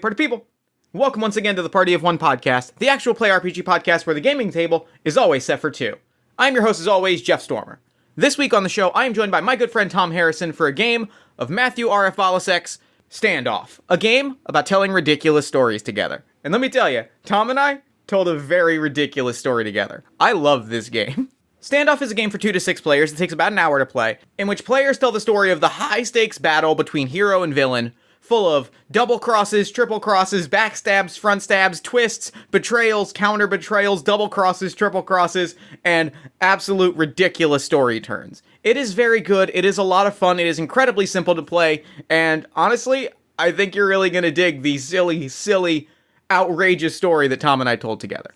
Party people, welcome once again to the Party of One podcast, the actual play RPG podcast where the gaming table is always set for two. I'm your host as always, Jeff Stormer. This week on the show, I am joined by my good friend Tom Harrison for a game of Matthew R.F. Wallace's Standoff, a game about telling ridiculous stories together. And let me tell you, Tom and I told a very ridiculous story together. I love this game. Standoff is a game for 2 to 6 players that takes about an hour to play, in which players tell the story of the high-stakes battle between hero and villain, full of double crosses, triple crosses, backstabs, front stabs, twists, betrayals, counter betrayals, double crosses, triple crosses, and absolute ridiculous story turns. It is very good, it is a lot of fun, it is incredibly simple to play, and honestly, I think you're really gonna dig the silly, outrageous story that Tom and I told together.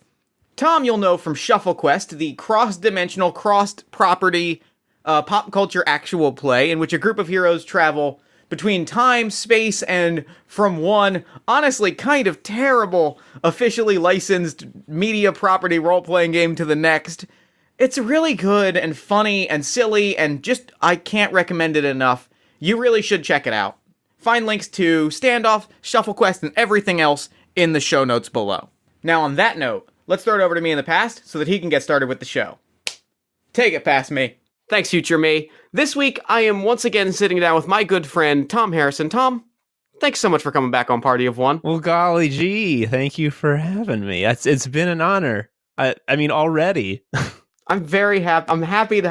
Tom you'll know from Shuffle Quest, the cross-dimensional, cross-property, pop culture actual play in which a group of heroes travel between time, space, and from one, honestly, kind of terrible, officially licensed media property role-playing game to the next. It's really good and funny and silly and just, I can't recommend it enough. You really should check it out. Find links to Standoff, Shuffle Quest, and everything else in the show notes below. Now on that note, let's throw it over to me in the past so that he can get started with the show. Take it past me. Thanks, future me. This week, I am once again sitting down with my good friend, Tom Harrison. Tom, thanks so much for coming back on Party of One. Well, golly gee, thank you for having me. It's been an honor. I mean, already. I'm very happy. I'm happy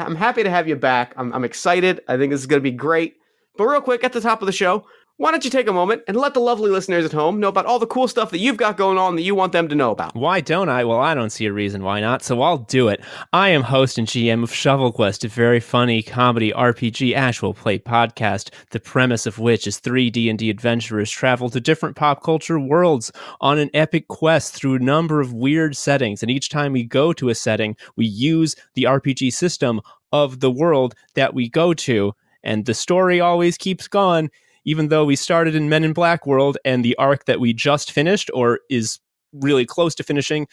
to have you back. I'm excited. I think this is going to be great. But real quick, at the top of the show, why don't you take a moment and let the lovely listeners at home know about all the cool stuff that you've got going on that you want them to know about? Why don't I? Well, I don't see a reason why not, so I'll do it. I am host and GM of Shuffle Quest, a very funny comedy RPG actual play podcast, the premise of which is 3 D&D adventurers travel to different pop culture worlds on an epic quest through a number of weird settings, and each time we go to a setting, we use the RPG system of the world that we go to, and the story always keeps going. Even though we started in Men in Black world and the arc that we just finished, or is really close to finishing,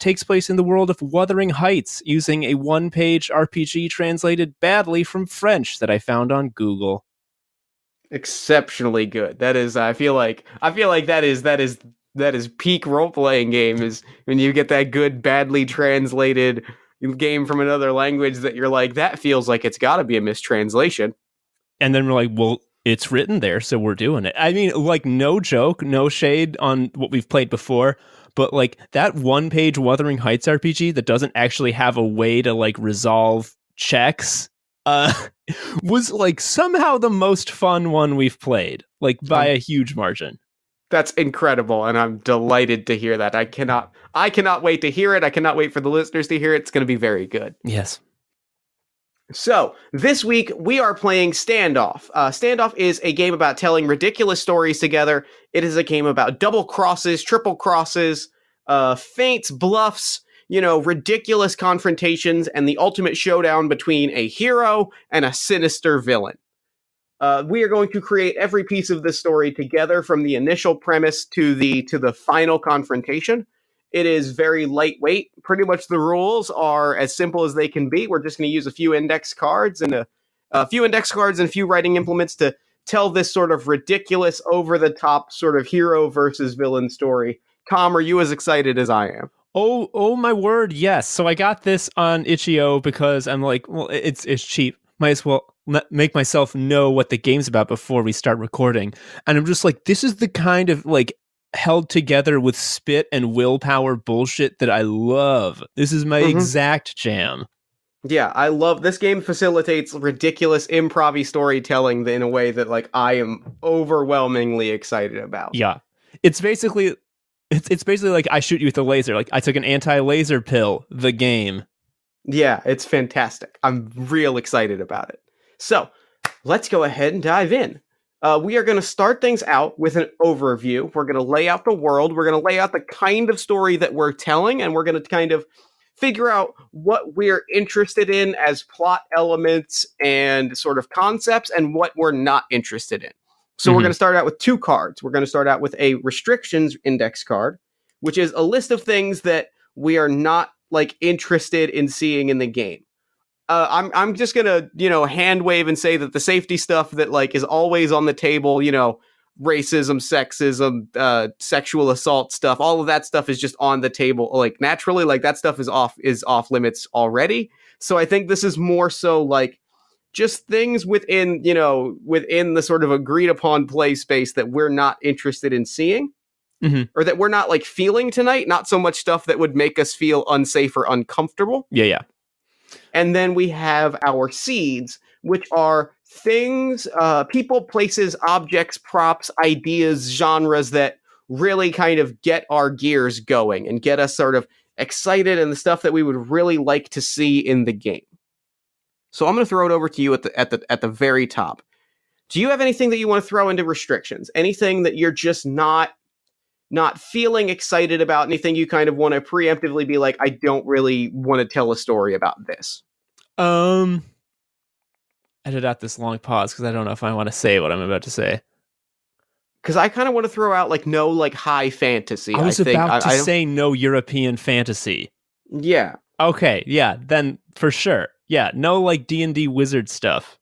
takes place in the world of Wuthering Heights using a 1-page RPG translated badly from French that I found on Google. Exceptionally good. That is, I feel like that is peak role-playing game, is when you get that good, badly translated game from another language that you're like, that feels like it's gotta be a mistranslation. And then we're like, well, it's written there, so we're doing it. I mean, like, no joke, no shade on what we've played before, but, like, that 1-page Wuthering Heights RPG that doesn't actually have a way to, like, resolve checks was, like, somehow the most fun one we've played, like, by a huge margin. That's incredible, and I'm delighted to hear that. I cannot wait to hear it. I cannot wait for the listeners to hear it. It's going to be very good. Yes. So, this week, we are playing Standoff. Standoff is a game about telling ridiculous stories together. It is a game about double crosses, triple crosses, feints, bluffs, ridiculous confrontations, and the ultimate showdown between a hero and a sinister villain. We are going to create every piece of this story together, from the initial premise to the final confrontation. It is very lightweight. Pretty much the rules are as simple as they can be. We're just going to use a few index cards and a few writing implements to tell this sort of ridiculous, over-the-top sort of hero versus villain story. Tom, are you as excited as I am? Oh my word, yes. So I got this on itch.io because I'm like, well, it's cheap. Might as well make myself know what the game's about before we start recording. And I'm just like, this is the kind of, like, held together with spit and willpower bullshit that I love. This is my exact jam. Yeah, I love this game. Facilitates ridiculous improv-y storytelling in a way that, like, I am overwhelmingly excited about. Yeah, it's basically like I shoot you with a laser. Like, I took an anti-laser pill. The game. Yeah, it's fantastic. I'm real excited about it. So let's go ahead and dive in. We are going to start things out with an overview. We're going to lay out the world. We're going to lay out the kind of story that we're telling, and we're going to kind of figure out what we're interested in as plot elements and sort of concepts, and what we're not interested in. So we're going to start out with 2 cards. We're going to start out with a restrictions index card, which is a list of things that we are not, like, interested in seeing in the game. I'm just gonna, hand wave and say that the safety stuff that, like, is always on the table, racism, sexism, sexual assault stuff. All of that stuff is just on the table. Like naturally, like that stuff is off limits already. So I think this is more so like just things within, within the sort of agreed upon play space that we're not interested in seeing. Or that we're not like feeling tonight, not so much stuff that would make us feel unsafe or uncomfortable. Yeah. And then we have our seeds, which are things, people, places, objects, props, ideas, genres that really kind of get our gears going and get us sort of excited and the stuff that we would really like to see in the game. So I'm going to throw it over to you at the very top. Do you have anything that you want to throw into restrictions? Anything that you're just not feeling excited about, anything you kind of want to preemptively be like, I don't really want to tell a story about this? Edit out this long pause because I don't know if I want to say what I'm about to say. Because I kind of want to throw out like no like high fantasy. I was about to say no European fantasy. Yeah. Okay, yeah, then for sure. Yeah, no like D&D wizard stuff.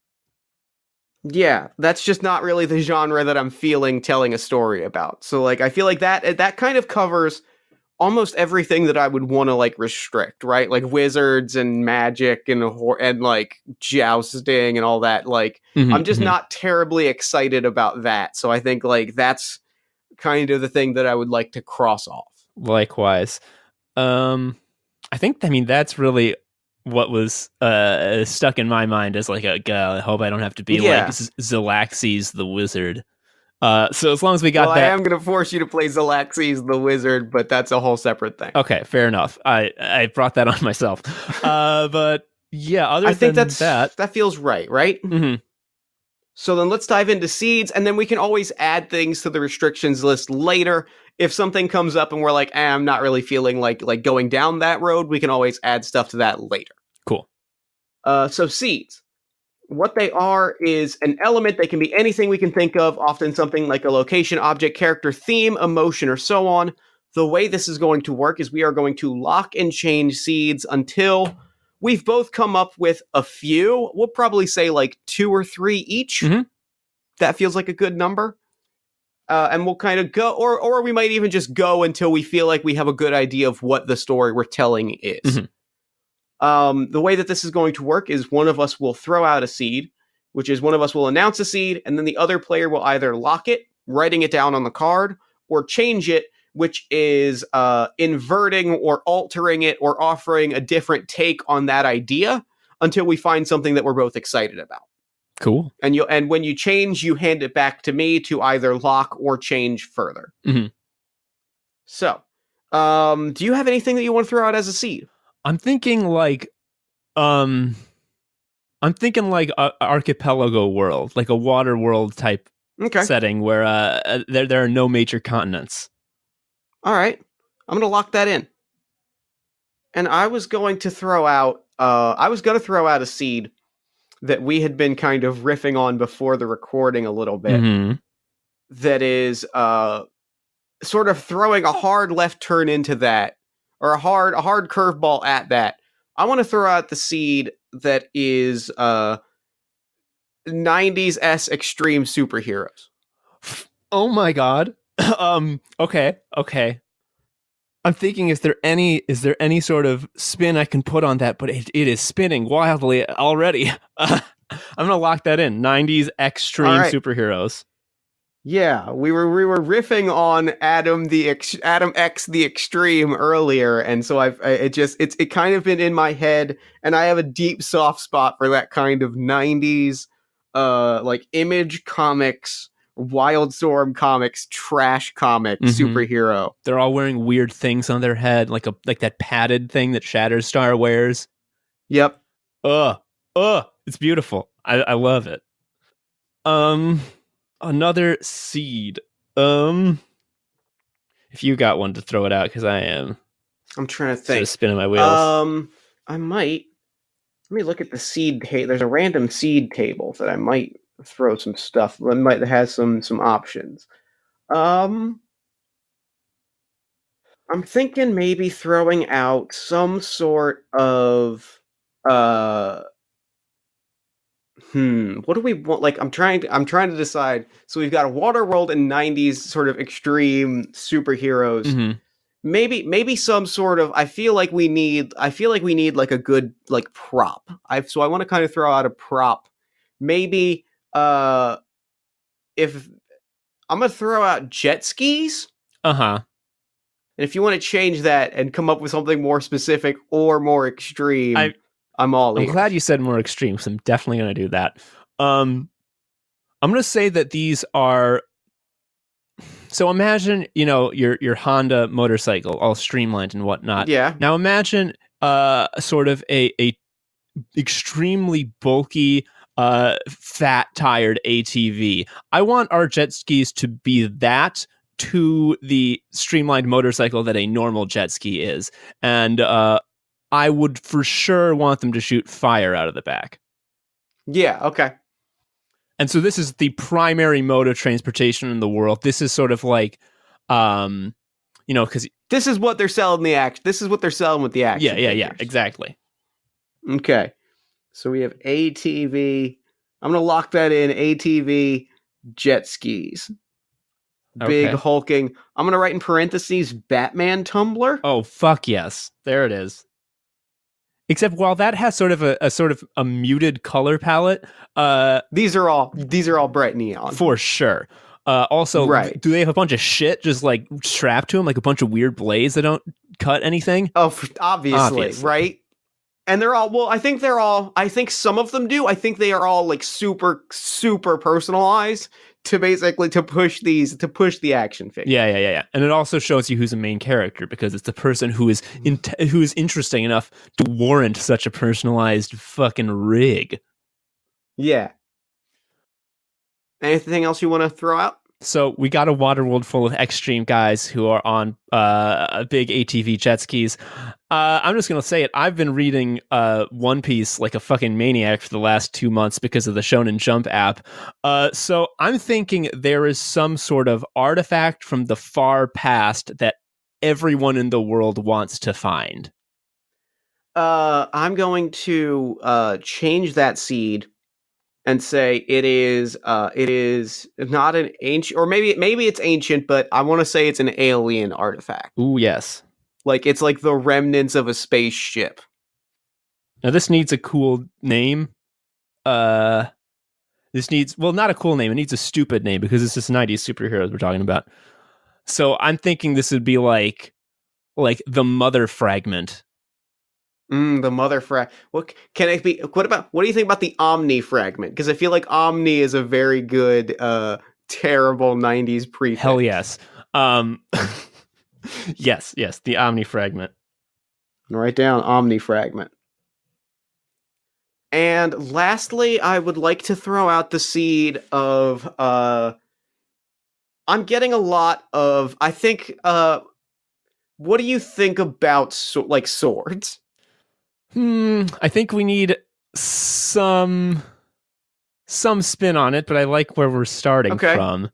Yeah, that's just not really the genre that I'm feeling telling a story about. So like I feel like that kind of covers almost everything that I would want to like restrict, right? Like wizards and magic and like jousting and all that. Like I'm just not terribly excited about that. So I think like that's kind of the thing that I would like to cross off. Likewise. I mean that's really what was stuck in my mind as like I hope I don't have to be like Zalaxes the wizard. So as long as we got that, I am going to force you to play Zalaxes the wizard, but that's a whole separate thing. Okay, fair enough. I brought that on myself. But yeah, I think that feels right? Mm-hmm. So then let's dive into seeds, and then we can always add things to the restrictions list later. If something comes up and we're like, I'm not really feeling like going down that road, we can always add stuff to that later. Cool. So seeds. What they are is an element. They can be anything we can think of, often something like a location, object, character, theme, emotion, or so on. The way this is going to work is we are going to lock and change seeds until we've both come up with a few. We'll probably say like 2 or 3 each. Mm-hmm. That feels like a good number. And we'll kind of go, or we might even just go until we feel like we have a good idea of what the story we're telling is. Mm-hmm. The way that this is going to work is one of us will throw out a seed, which is one of us will announce a seed, and then the other player will either lock it, writing it down on the card, or change it, which is inverting or altering it or offering a different take on that idea until we find something that we're both excited about. Cool. And when you change, you hand it back to me to either lock or change further. Mm-hmm. So, do you have anything that you want to throw out as a seed? I'm thinking like archipelago world, like a water world type setting where there are no major continents. All right, I'm gonna lock that in. And I was going to throw out a seed that we had been kind of riffing on before the recording a little bit. Mm-hmm. That is sort of throwing a hard left turn into that. Or a hard curveball at that. I want to throw out the seed that is 90s extreme superheroes. Oh my god. Okay. I'm thinking, is there any sort of spin I can put on that? But it is spinning wildly already. I'm gonna lock that in. 90s extreme superheroes. Yeah, we were riffing on Adam X the Extreme earlier, and so it kind of been in my head, and I have a deep soft spot for that kind of 90s like Image Comics, Wildstorm Comics, trash comic superhero. They're all wearing weird things on their head, like that padded thing that Shatterstar wears. Yep. It's beautiful. I love it. Another seed. If you got one to throw it out, because I'm trying to think. Sort of spinning my wheels. I might. Let me look at the seed table. There's a random seed table that I might throw some stuff. That might have some options. I'm thinking maybe throwing out some sort of What do we want? Like, I'm trying to decide. So we've got a water world and 90s sort of extreme superheroes. Mm-hmm. Maybe some sort of, I feel like we need like a good like prop. So I want to kind of throw out a prop. Maybe if I'm going to throw out jet skis. Uh-huh. And if you want to change that and come up with something more specific or more extreme, I'm ears. Glad you said more extreme, because I'm definitely going to do that. I'm going to say that these are... So imagine, your Honda motorcycle, all streamlined and whatnot. Yeah. Now imagine sort of a extremely bulky, fat, tired ATV. I want our jet skis to be that to the streamlined motorcycle that a normal jet ski is. And I would for sure want them to shoot fire out of the back. Yeah, okay. And so this is the primary mode of transportation in the world. This is sort of like, because... This is what they're selling This is what they're selling with the action. Yeah, exactly. Okay. So we have ATV. I'm going to lock that in. ATV, jet skis. Big hulking. I'm going to write in parentheses, Batman Tumbler. Oh, fuck yes. There it is. Except while that has sort of a muted color palette, these are all bright neon for sure. Also, right. Do they have a bunch of shit just like strapped to them, like a bunch of weird blades that don't cut anything? Oh, obviously, right? And they're all, well, I think some of them do. I think they are all like super, super personalized to basically to push the action figure. Yeah. And it also shows you who's a main character, because it's the person who is interesting enough to warrant such a personalized fucking rig. Yeah. Anything else you want to throw out? So we got a water world full of extreme guys who are on big ATV jet skis. I'm just going to say it. I've been reading One Piece like a fucking maniac for the last 2 months because of the Shonen Jump app. So I'm thinking there is some sort of artifact from the far past that everyone in the world wants to find. I'm going to change that seed and say it is not an ancient, or maybe it's ancient, but I want to say it's an alien artifact. Ooh, yes. Like it's like the remnants of a spaceship. Now this needs a cool name. This needs, well, not a cool name. It needs a stupid name, because it's just 90s superheroes we're talking about. So I'm thinking this would be like the Mother Fragment. The Mother Fragment. What can it be? What do you think about the Omni Fragment? Because I feel like Omni is a very good, terrible 90s prefix. Hell yes. Yes, the Omni Fragment. Write down Omni Fragment. And lastly, I would like to throw out the seed of, I'm getting a lot of, I think, what do you think about, swords? I think we need some spin on it, but I like where we're starting from.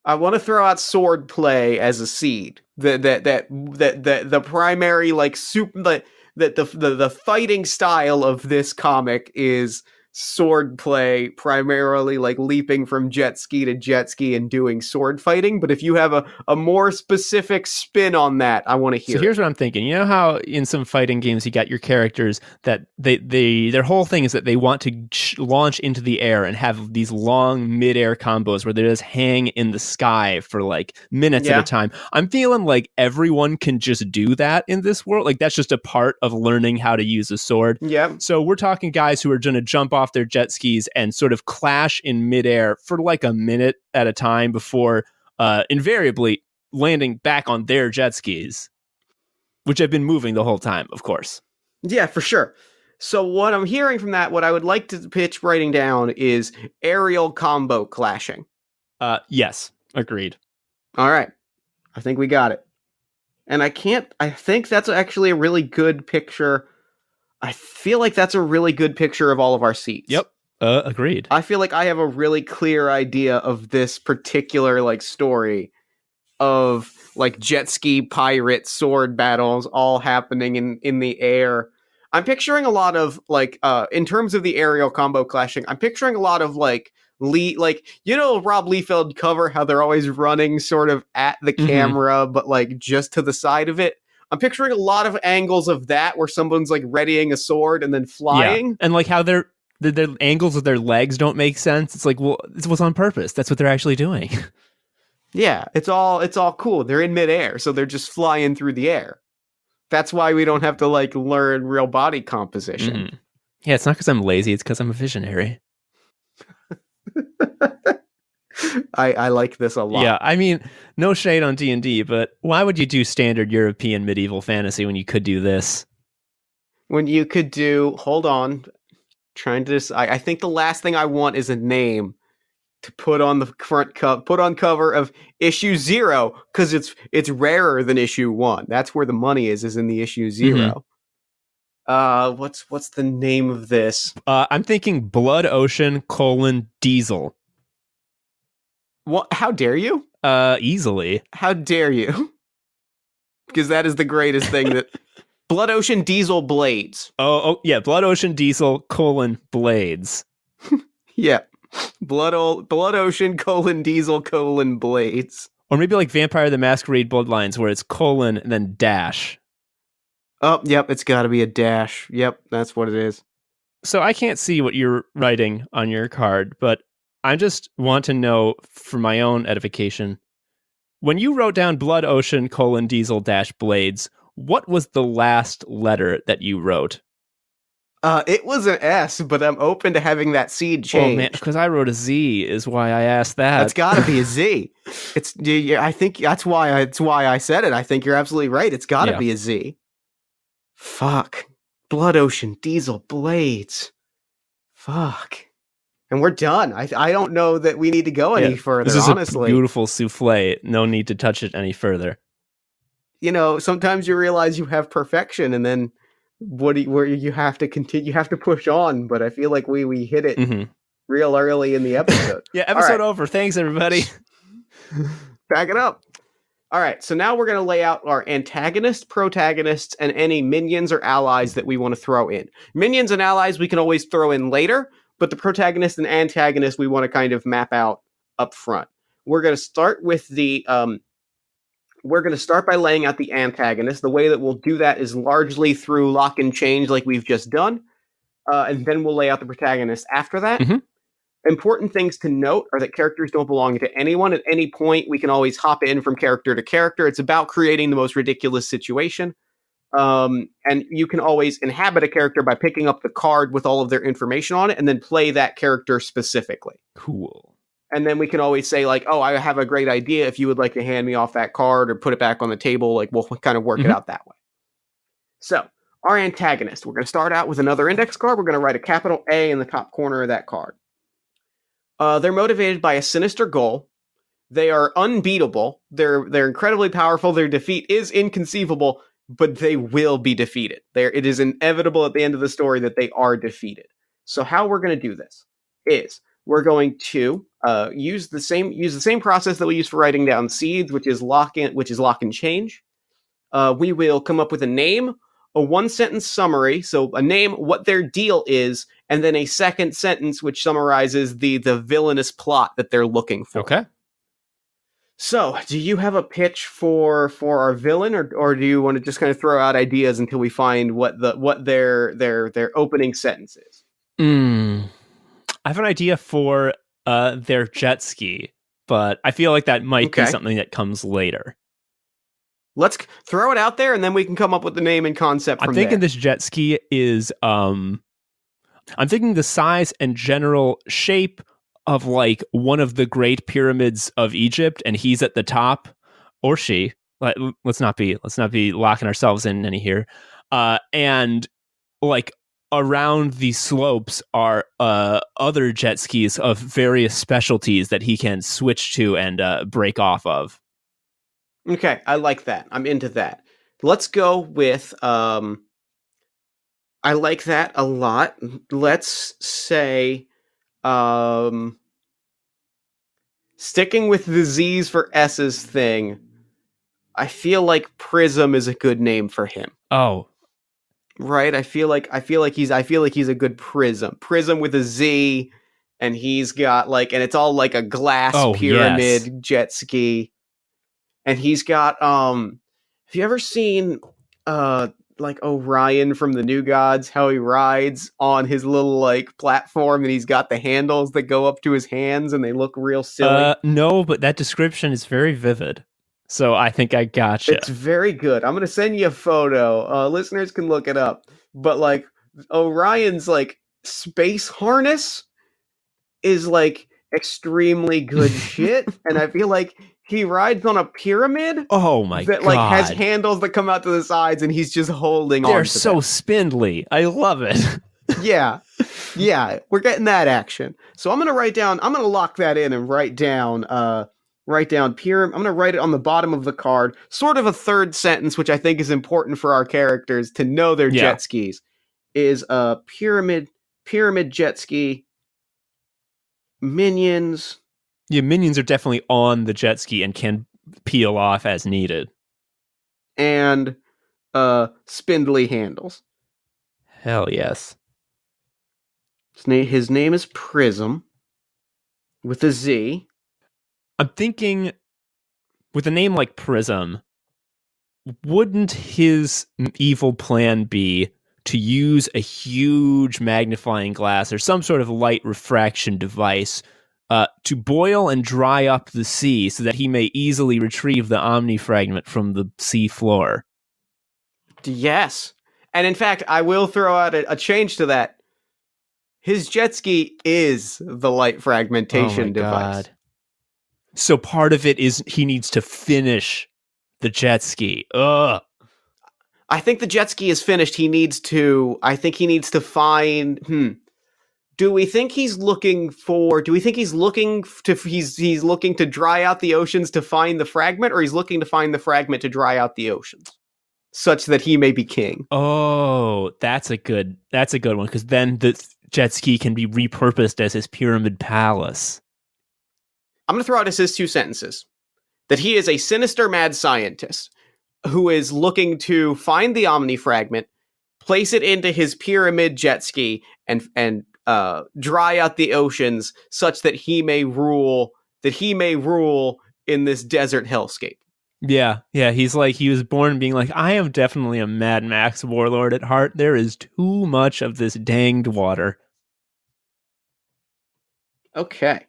I want to throw out sword play as a seed. The primary the fighting style of this comic is sword play, primarily like leaping from jet ski to jet ski and doing sword fighting. But if you have a more specific spin on that, I want to hear. So here's what I'm thinking. You know how in some fighting games you got your characters that their whole thing is that they want to launch into the air and have these long mid-air combos where they just hang in the sky for like minutes at a time. I'm feeling like everyone can just do that in this world. Like that's just a part of learning how to use a sword. Yeah. So we're talking guys who are going to jump off their jet skis and sort of clash in midair for like a minute at a time before invariably landing back on their jet skis, which have been moving the whole time, of course. Yeah, for sure. So what I'm hearing from that, what I would like to pitch writing down is aerial combo clashing. Yes, agreed. All right. I think we got it. And I think that's actually a really good picture. I feel like that's a really good picture of all of our seats. Yep. Agreed. I feel like I have a really clear idea of this particular like story of like jet ski pirate sword battles all happening in the air. I'm picturing a lot of like in terms of the aerial combo clashing, I'm picturing a lot of like like Rob Liefeld cover how they're always running sort of at the camera but like just to the side of it. I'm picturing a lot of angles of that where someone's like readying a sword and then flying. Yeah. And like how their angles of their legs don't make sense. It's like, well, this was on purpose. That's what they're actually doing. Yeah, it's all cool. They're in midair, so they're just flying through the air. That's why we don't have to like learn real body composition. Yeah, it's not because I'm lazy. It's because I'm a visionary. I like this a lot. Yeah, I mean, no shade on D&D, but why would you do standard European medieval fantasy when you could do this? When you could do, hold on, trying to decide. I think the last thing I want is a name to put on the front cover of issue 0, because it's rarer than issue 1. That's where the money is in the issue 0. What's the name of this? I'm thinking Blood Ocean: Diesel. What? How dare you? Easily. How dare you? Because that is the greatest thing that Blood Ocean DIESEL-BLADEZ. Oh yeah, Blood Ocean Diesel: Blades. Yeah. Blood Ocean: Diesel: Blades. Or maybe like Vampire the Masquerade Bloodlines, where it's : and then dash. Oh, yep, it's got to be a dash. Yep, that's what it is. So I can't see what you're writing on your card, but I just want to know for my own edification. When you wrote down Blood Ocean: Diesel - Blades, what was the last letter that you wrote? It was an S, but I'm open to having that seed change. Oh man, because I wrote a Z is why I asked that. That's got to be a Z. I think that's why I said it. I think you're absolutely right. It's got to be a Z. Fuck. Blood Ocean Diesel Blades. Fuck. And we're done. I don't know that we need to go any further, this is honestly. A beautiful souffle. No need to touch it any further. Sometimes you realize you have perfection, and then where you have to continue, you have to push on. But I feel like we hit it real early in the episode. Yeah, episode over. Thanks, everybody. Back it up. All right, so now we're going to lay out our antagonists, protagonists, and any minions or allies that we want to throw in. Minions and allies we can always throw in later, but the protagonist and antagonist we want to kind of map out up front. We're going to start with we're going to start by laying out the antagonist. The way that we'll do that is largely through lock and change like we've just done, and then we'll lay out the protagonist after that. Important things to note are that characters don't belong to anyone. At any point, we can always hop in from character to character. It's about creating the most ridiculous situation. And you can always inhabit a character by picking up the card with all of their information on it and then play that character specifically. Cool. And then we can always say, like, oh, I have a great idea. If you would like to hand me off that card or put it back on the table, like, we'll kind of work it out that way. So, our antagonist. We're going to start out with another index card. We're going to write a capital A in the top corner of that card. They're motivated by a sinister goal. They are unbeatable. They're incredibly powerful. Their defeat is inconceivable, but they will be defeated. It is inevitable at the end of the story that they are defeated. So how we're going to do this is we're going to use the same process that we use for writing down seeds, which is lock and change. We will come up with a name, a one-sentence summary, so a name, what their deal is, and then a second sentence which summarizes the villainous plot that they're looking for. Okay. So, do you have a pitch for our villain, or do you want to just kind of throw out ideas until we find what their opening sentence is? I have an idea for their jet ski, but I feel like that might be something that comes later. Let's throw it out there, and then we can come up with the name and concept from I'm thinking there. This jet ski is, I'm thinking the size and general shape of like one of the great pyramids of Egypt, and he's at the top, or she. Let's not be locking ourselves in any here. And like around the slopes are other jet skis of various specialties that he can switch to and break off of. Okay, I like that. I'm into that. Let's go with, I like that a lot. Let's say, sticking with the Z's for S's thing, I feel like Prism is a good name for him. Oh, right? I feel like he's a good Prism with a Z, and he's got like, and it's all like a glass Oh, yes. pyramid jet ski, and he's got have you ever seen like Orion from the New Gods, how he rides on his little like platform and he's got the handles that go up to his hands and they look real silly? No, but that description is very vivid. So I think I gotcha. It's very good. I'm gonna send you a photo. Listeners can look it up. But like Orion's like space harness is like extremely good shit, and I feel like he rides on a pyramid Oh my that god. like has handles that come out to the sides, and he's just holding on. They're to so them. spindly. I love it. Yeah, we're getting that action. So I'm gonna lock that in and write down pyramid. I'm gonna write it on the bottom of the card, sort of a third sentence, which I think is important for our characters to know their jet skis. Is a pyramid jet ski. Minions. Yeah, minions are definitely on the jet ski and can peel off as needed. And spindly handles. Hell yes. His name is Prism with a Z. I'm thinking with a name like Prism, wouldn't his evil plan be to use a huge magnifying glass or some sort of light refraction device to boil and dry up the sea so that he may easily retrieve the Omni fragment from the sea floor? Yes. And in fact, I will throw out a change to that. His jet ski is the light fragmentation device. God. So part of it is he needs to finish the jet ski. Ugh. I think the jet ski is finished. He needs to find. Do we think he's looking to dry out the oceans to find the fragment, or he's looking to find the fragment to dry out the oceans, such that he may be king? Oh, that's a good one, because then the jet ski can be repurposed as his pyramid palace. I'm going to throw out his 2 sentences. That he is a sinister mad scientist who is looking to find the Omni fragment, place it into his pyramid jet ski, and dry out the oceans such that he may rule in this desert hellscape. Yeah, he was born being like, I am definitely a Mad Max warlord at heart. There is too much of this danged water. Okay.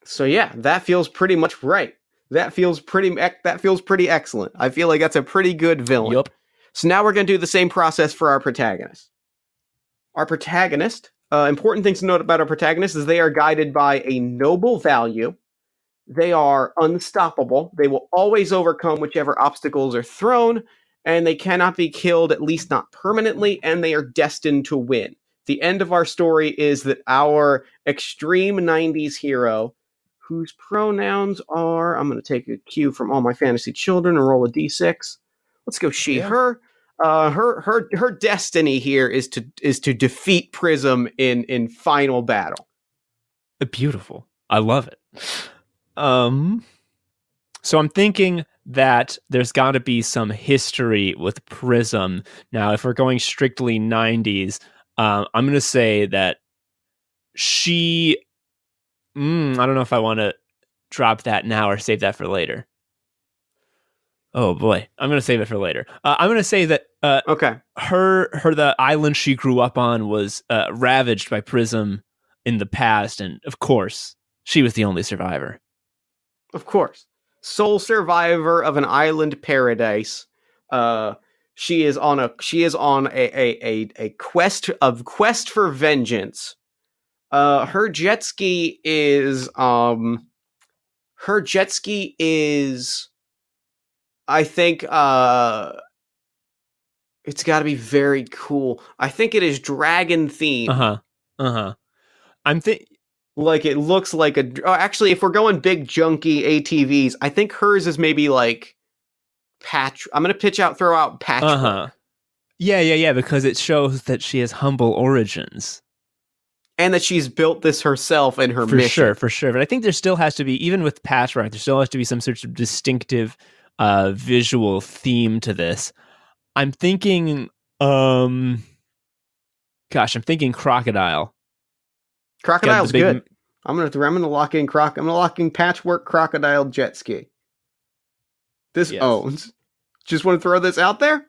So yeah, that feels pretty much right. That feels pretty excellent. I feel like that's a pretty good villain. Yup. So now we're going to do the same process for our protagonist. Our protagonist, important things to note about our protagonist is they are guided by a noble value. They are unstoppable. They will always overcome whichever obstacles are thrown, and they cannot be killed, at least not permanently, and they are destined to win. The end of our story is that our extreme 90s hero, whose pronouns are, I'm going to take a cue from all my fantasy children and roll a d6. Let's go she, her. Her destiny here is to defeat Prism in final battle. Beautiful. I love it. So I'm thinking that there's got to be some history with Prism. Now, if we're going strictly 90s, I'm going to say that she... I don't know if I want to drop that now or save that for later. Oh boy, I'm going to save it for later. I'm going to say that okay. the island she grew up on was ravaged by Prism in the past, and of course, she was the only survivor. Of course. Sole survivor of an island paradise. She is on a quest for vengeance. Her jet ski is I think it's got to be very cool. I think it is dragon themed. I'm like it looks like actually, if we're going big junky ATVs, I think hers is maybe like patch. I'm gonna throw out patchwork. Yeah, because it shows that she has humble origins. And that she's built this herself in her mission. For sure. But I think there still has to be, even with patchwork, there still has to be some sort of distinctive visual theme to this. I'm thinking, I'm thinking crocodile. Crocodile's good. I'm gonna lock in patchwork crocodile jet ski. This owns. Just want to throw this out there.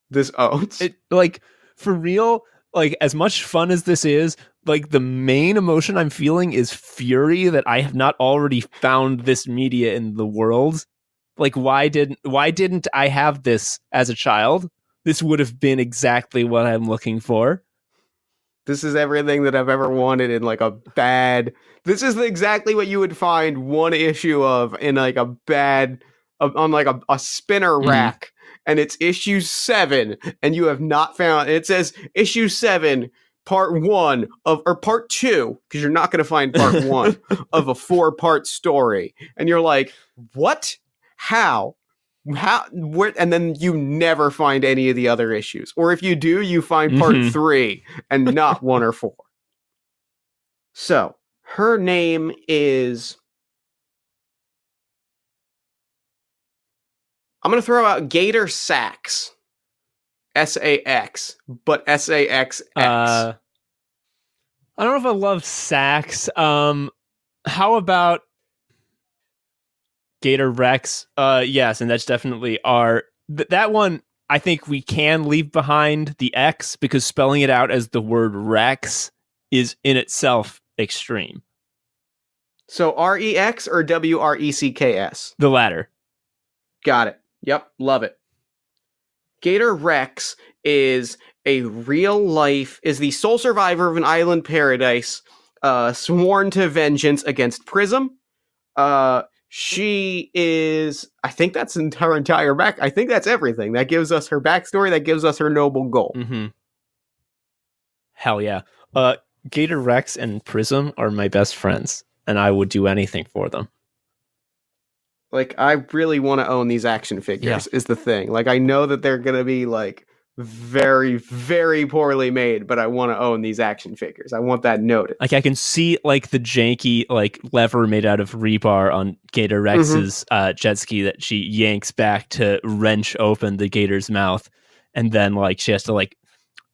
This owns. It, like, for real, like, as much fun as this is, like, the main emotion I'm feeling is fury that I have not already found this media in the world. Like, why didn't I have this as a child? This would have been exactly what I'm looking for. This is everything that I've ever wanted in like a bad. This is exactly what you would find one issue of in like a bad, on like a spinner rack, and it's issue 7, and you have not found. It says issue 7, part 1 of, or part 2, because you're not going to find part 1 of a 4-part story, and you're like, what? How? Where? And then you never find any of the other issues, or if you do, you find part 3 and not 1 or 4. So her name is. I'm gonna throw out Gator Sax, SAX, but SAXX. I don't know if I love Sax. How about Gator Rex? Yes, and that's definitely our. That one, I think we can leave behind the X, because spelling it out as the word Rex is in itself extreme. So REX or WRECKS? The latter. Got it. Yep, love it. Gator Rex is the sole survivor of an island paradise, sworn to vengeance against Prism. She is, I think that's her entire back. I think that's everything. That gives us her backstory. That gives us her noble goal. Mm-hmm. Hell yeah. Gator Rex and Prism are my best friends, and I would do anything for them. Like, I really want to own these action figures, is the thing. Like, I know that they're going to be, like, very, very poorly made, but I want to own these action figures. I want that noted. Like, I can see, like, the janky, like, lever made out of rebar on Gator Rex's jet ski that she yanks back to wrench open the gator's mouth, and then, like, she has to, like,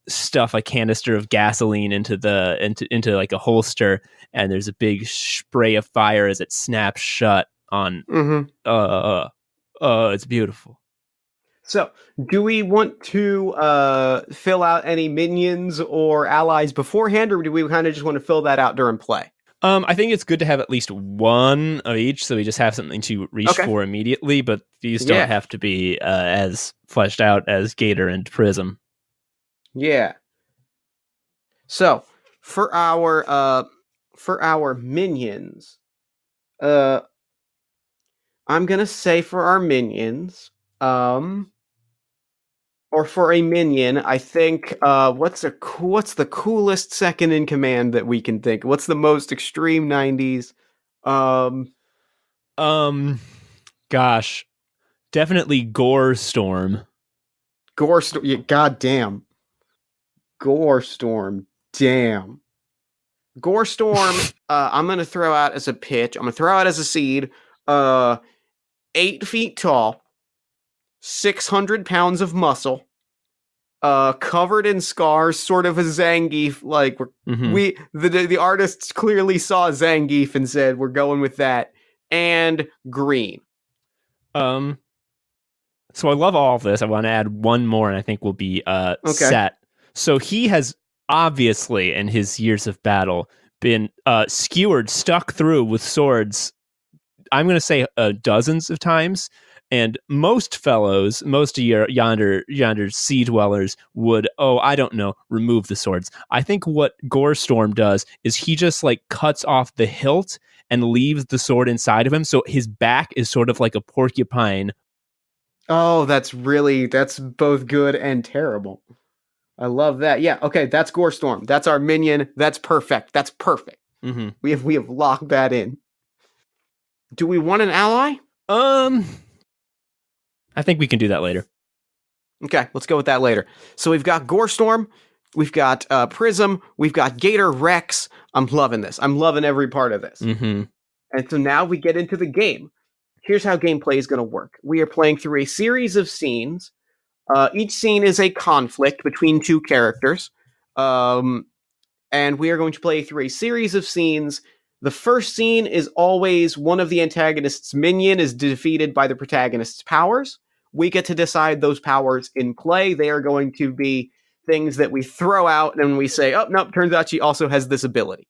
stuff a canister of gasoline into like a holster, and there's a big spray of fire as it snaps shut on. It's beautiful. So, do we want to fill out any minions or allies beforehand, or do we kind of just want to fill that out during play? I think it's good to have at least one of each, so we just have something to reach for immediately, but these don't have to be as fleshed out as Gator and Prism. Yeah. So, for our minions, I'm gonna say for our minions, or for a minion, I think, what's the coolest second in command that we can think? What's the most extreme 90s? Gosh, definitely Gore Storm. Yeah, goddamn. Gore Storm, damn. Gore Storm, I'm gonna throw out as a pitch. I'm gonna throw out as a seed. 8 feet tall, 600 pounds of muscle, covered in scars, sort of a Zangief. Like, the artists clearly saw Zangief and said, "We're going with that." And green. So I love all of this. I want to add one more, and I think we'll be set. So he has obviously, in his years of battle, been stuck through with swords. I'm going to say dozens of times, and most fellows, most of your yonder sea dwellers would, remove the swords. I think what Gore Storm does is he just like cuts off the hilt and leaves the sword inside of him, so his back is sort of like a porcupine. Oh, that's both good and terrible. I love that. Yeah, okay, that's Gore Storm. That's our minion. That's perfect. Mm-hmm. We have locked that in. Do we want an ally? I think we can do that later. Okay, let's go with that later. So we've got Gore Storm, we've got Prism, we've got Gator Rex. I'm loving this. I'm loving every part of this. Mm-hmm. And so now we get into the game. Here's how gameplay is going to work. We are playing through a series of scenes. Each scene is a conflict between two characters, and we are going to play through a series of scenes. The first scene is always one of the antagonist's minion is defeated by the protagonist's powers. We get to decide those powers in play. They are going to be things that we throw out and we say, oh, nope, turns out she also has this ability.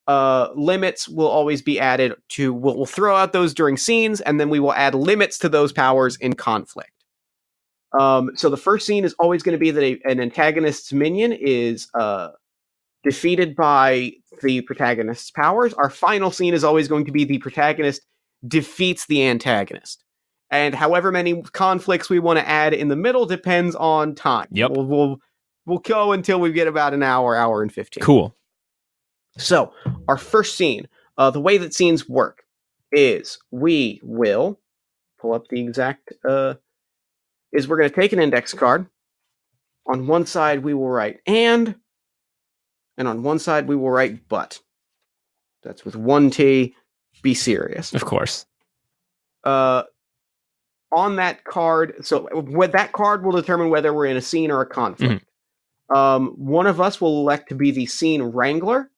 Limits will always be added to, we'll throw out those during scenes, and then we will add limits to those powers in conflict. So the first scene is always going to be that an antagonist's minion is defeated by the protagonist's powers. Our final scene is always going to be the protagonist defeats the antagonist. And however many conflicts we want to add in the middle depends on time. Yep. We'll go until we get about an hour and 15. Cool. So, our first scene, the way that scenes work is we will pull up the exact, is we're going to take an index card. On one side, we will write and on one side, we will write but. That's with one T. Be serious. Of course. On that card, so that card will determine whether we're in a scene or a conflict. One of us will elect to be the scene wrangler,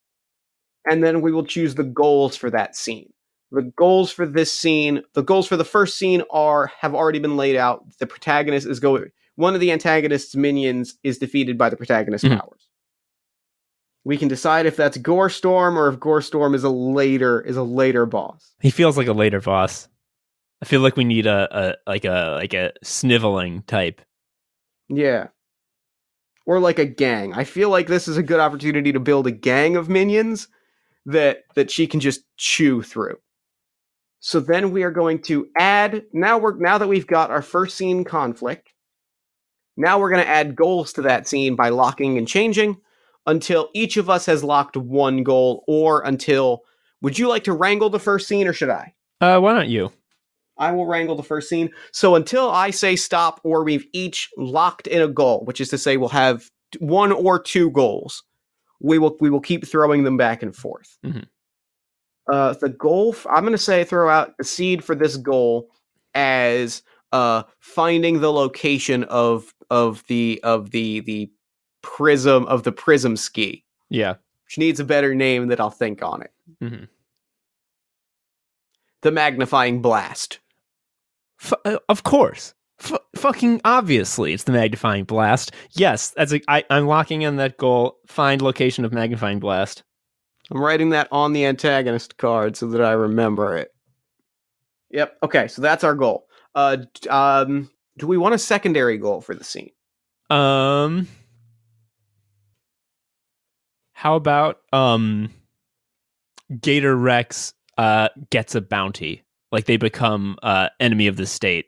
and then we will choose the goals for that scene. The goals for this scene, the goals for the first scene have already been laid out. The protagonist is one of the antagonist's minions is defeated by the protagonist's powers. We can decide if that's Gorestorm or if Gorestorm is a later boss. He feels like a later boss. I feel like we need a sniveling type. Yeah. Or like a gang. I feel like this is a good opportunity to build a gang of minions that she can just chew through. So then we are going to add, now that we've got our first scene conflict, now we're going to add goals to that scene by locking and changing until each of us has locked one goal, or until, would you like to wrangle the first scene or should I? Why don't you? I will wrangle the first scene. So until I say stop or we've each locked in a goal, which is to say we'll have one or two goals, we will keep throwing them back and forth. The goal, I'm going to say throw out a seed for this goal as finding the location of the prism ski. Yeah. Which needs a better name that I'll think on it. The magnifying blast. Of course. Fucking obviously, it's the magnifying blast. Yes, I'm locking in that goal. Find location of magnifying blast. I'm writing that on the antagonist card so that I remember it. Yep. Okay, so that's our goal. Do we want a secondary goal for the scene? How about Gator Rex gets a bounty? Like they become enemy of the state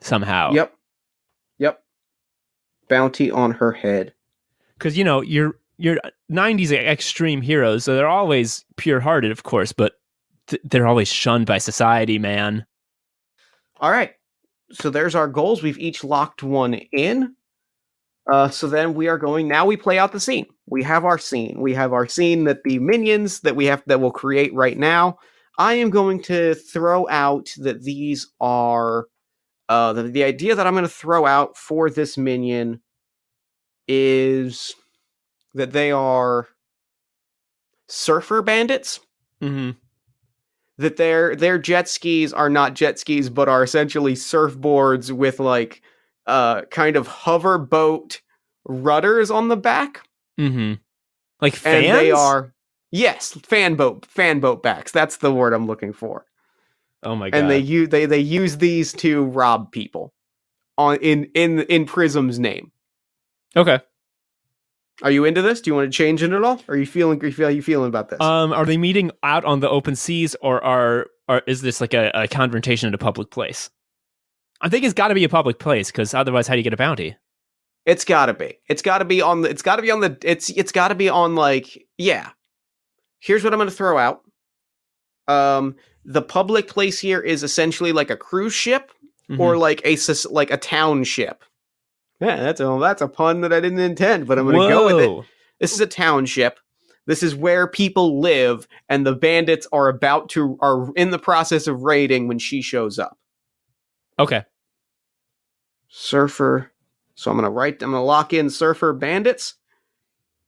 somehow. Yep. Bounty on her head. Because you're 90s extreme heroes, so they're always pure-hearted, of course, but they're always shunned by society, man. All right. So there's our goals. We've each locked one in. So then we are going. Now we play out the scene. We have our scene. We have our scene that the minions that we'll create right now. I am going to throw out that these are the idea that I'm going to throw out for this minion is that they are surfer bandits. That their jet skis are not jet skis, but are essentially surfboards with like kind of hover boat rudders on the back. Like fans? And they are, yes, fan boat backs. That's the word I'm looking for. Oh my god! And they use these to rob people in Prism's name. Okay. Are you into this? Do you want to change it at all? Are you feeling about this? Are they meeting out on the open seas, or is this like a confrontation in a public place? I think it's got to be a public place, because otherwise, how do you get a bounty? It's got to be. It's got to be on like, yeah. Here's what I'm going to throw out. The public place here is essentially like a cruise ship or like a town ship. Yeah, that's a pun that I didn't intend, but I'm going to go with it. This is a township. This is where people live, and the bandits are in the process of raiding when she shows up. Okay. Surfer So I'm gonna lock in Surfer Bandits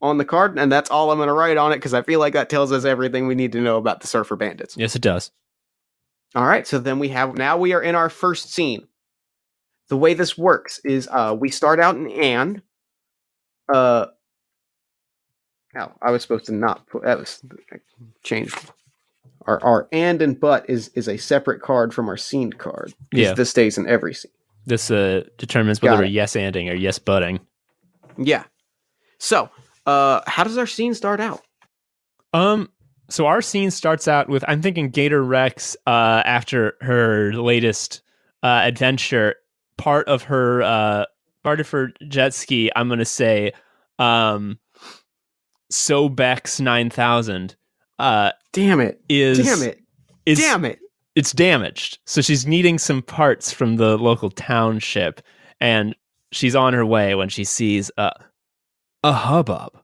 on the card, and that's all I'm gonna write on it because I feel like that tells us everything we need to know about the Surfer Bandits. Yes, it does. All right, so then we are in our first scene. The way this works is we start out in and. I was supposed to not put that was changed. Our and but is a separate card from our scene card. Yeah, this stays in every scene. This determines whether we're yes anding or yes butting. Yeah. So, how does our scene start out? So our scene starts out with, I'm thinking Gator Rex, after her latest adventure, part of her jet ski, I'm gonna say, Sobex 9000. Damn it! It's damaged. So she's needing some parts from the local township, and she's on her way when she sees a hubbub.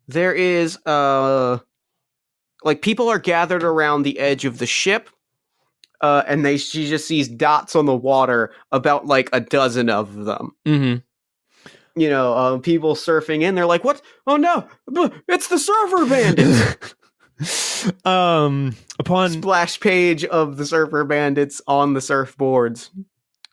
There is people are gathered around the edge of the ship, and she just sees dots on the water, about like a dozen of them. Mm-hmm. You know, people surfing in. They're like, "What? Oh no! It's the Surfer Bandits!" Upon splash page of the Surfer Bandits on the surfboards.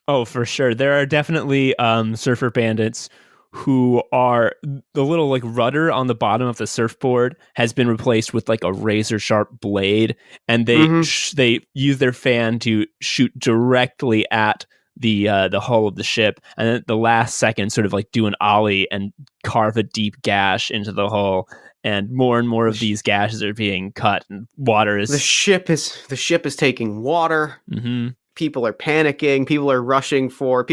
Oh, for sure. There are definitely Surfer Bandits who are the little like rudder on the bottom of the surfboard has been replaced with like a razor sharp blade, and they use their fan to shoot directly at the hull of the ship, and then at the last second sort of like do an ollie and carve a deep gash into the hull. And more of these gashes are being cut, and water is... The ship is taking water. Mm-hmm. People are panicking. People are rushing for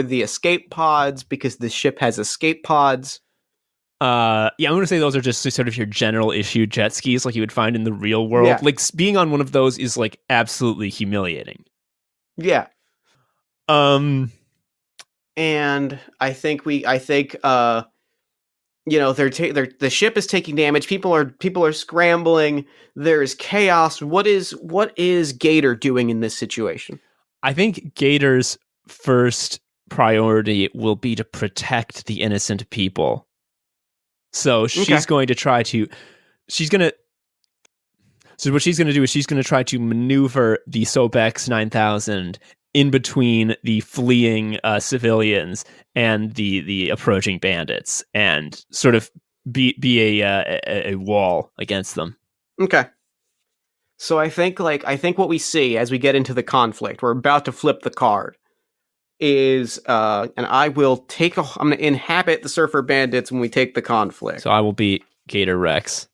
the escape pods because the ship has escape pods. I'm going to say those are just sort of your general issue jet skis like you would find in the real world. Yeah. Like being on one of those is like absolutely humiliating. Yeah. And I think the ship is taking damage. People are scrambling. There's chaos. What is Gator doing in this situation? I think Gator's first priority will be to protect the innocent people. So she's going to try to. So what she's going to do is she's going to try to maneuver the Sobex 9000 in between the fleeing civilians and the approaching bandits, and sort of be a wall against them. Okay. So I think what we see as we get into the conflict, we're about to flip the card, is and I'm going to inhabit the Surfer Bandits when we take the conflict. So I will be Gator Rex.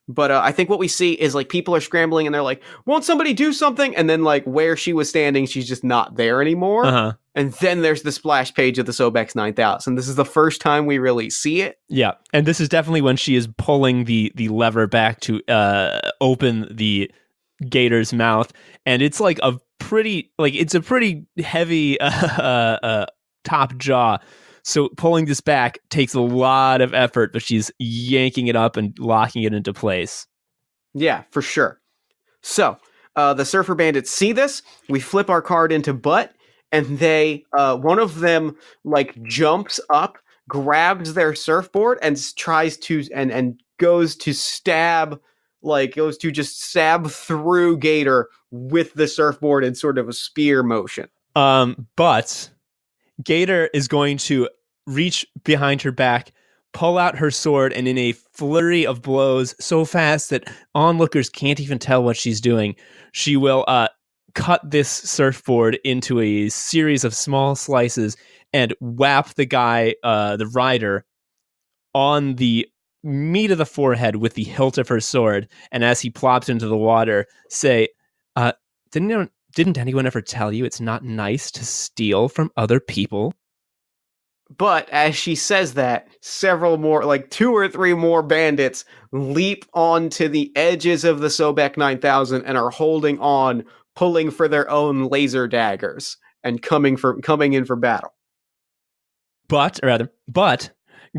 But I think what we see is like people are scrambling and they're like, won't somebody do something? And then like where she was standing, she's just not there anymore. Uh-huh. And then there's the splash page of the Sobex 9000. This is the first time we really see it. Yeah. And this is definitely when she is pulling the lever back to open the Gator's mouth. And it's like a pretty heavy top jaw. So pulling this back takes a lot of effort, but she's yanking it up and locking it into place. Yeah, for sure. So the Surfer Bandits see this. We flip our card into butt, and they one of them like jumps up, grabs their surfboard, and tries to and goes to stab through Gator with the surfboard in sort of a spear motion. But Gator is going to reach behind her back, pull out her sword, and in a flurry of blows so fast that onlookers can't even tell what she's doing, she will cut this surfboard into a series of small slices and whap the guy, the rider, on the meat of the forehead with the hilt of her sword. And as he plops into the water, say, didn't anyone ever tell you it's not nice to steal from other people? But as she says that, several more, like 2 or 3 more bandits leap onto the edges of the Sobex 9000 and are holding on, pulling for their own laser daggers and coming in for battle. But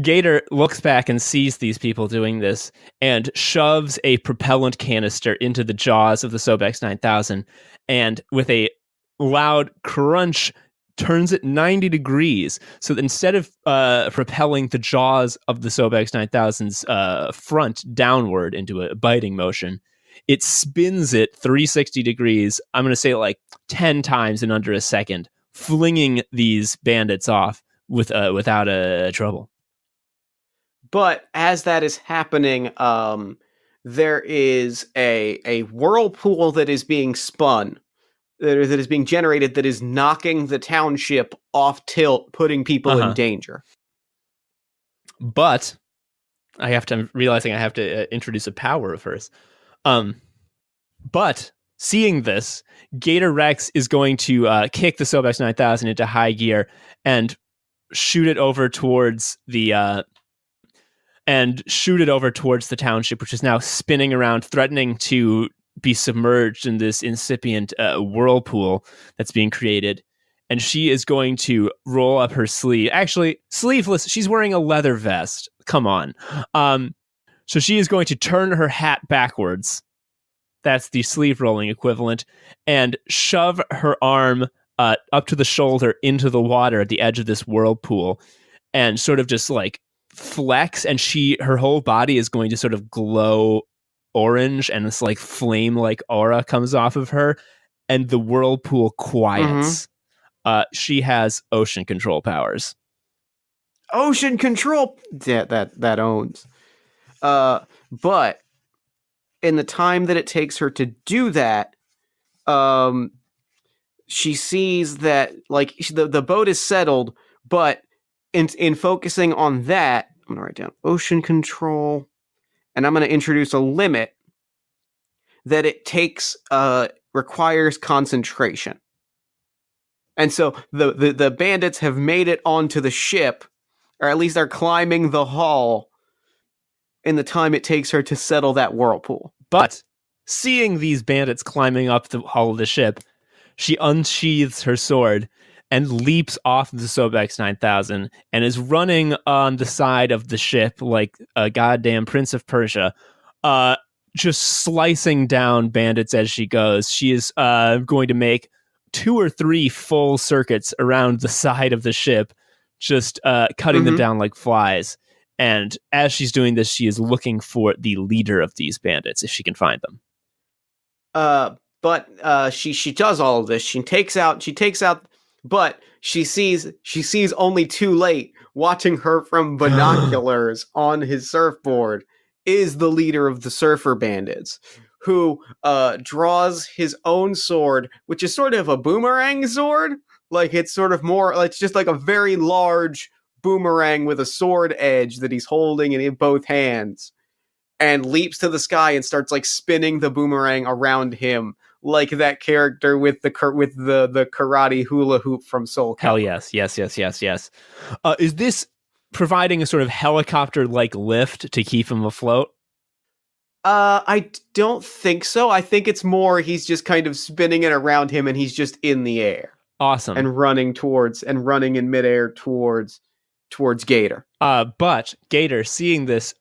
Gator looks back and sees these people doing this and shoves a propellant canister into the jaws of the Sobex 9000, and with a loud crunch, turns it 90 degrees. So that instead of propelling the jaws of the Sobex 9000's front downward into a biting motion, it spins it 360 degrees. I'm going to say like 10 times in under a second, flinging these bandits off without trouble. But as that is happening, there is a whirlpool that is being spun, that is being generated, that is knocking the township off tilt, putting people in danger. But I'm realizing I have to introduce a power first. But seeing this, Gator Rex is going to kick the Sobex 9000 into high gear and shoot it over towards the township, which is now spinning around, threatening to be submerged in this incipient whirlpool that's being created. And she is going to roll up her sleeve. Actually, sleeveless. She's wearing a leather vest. Come on. So she is going to turn her hat backwards. That's the sleeve rolling equivalent. And shove her arm up to the shoulder into the water at the edge of this whirlpool. And sort of just like flex. And her whole body is going to sort of glow orange. And this like flame-like aura comes off of her. And the whirlpool quiets. She has ocean control powers. Ocean control! Yeah, that owns. But in the time that it takes her to do that, she sees that like the boat is settled, but in focusing on that, I'm going to write down ocean control, and I'm going to introduce a limit that it takes, requires concentration. And so the bandits have made it onto the ship, or at least are climbing the hull in the time it takes her to settle that whirlpool. But seeing these bandits climbing up the hull of the ship, she unsheathes her sword and leaps off the Sobex 9000 and is running on the side of the ship like a goddamn Prince of Persia, just slicing down bandits as she goes. She is going to make 2 or 3 full circuits around the side of the ship, just cutting them down like flies. And as she's doing this, she is looking for the leader of these bandits, if she can find them. But she does all of this. She takes out, but she sees only too late, watching her from binoculars on his surfboard, is the leader of the surfer bandits, who draws his own sword, which is sort of a boomerang sword. Like, it's sort of more, it's just like a very large boomerang with a sword edge that he's holding in both hands, and leaps to the sky and starts like spinning the boomerang around him, like that character with the karate hula hoop from Soul Calibur. Hell yes. Is this providing a sort of helicopter-like lift to keep him afloat? I don't think so. I think it's more he's just kind of spinning it around him and he's just in the air. Awesome. And running in midair towards Gator. But Gator, seeing this,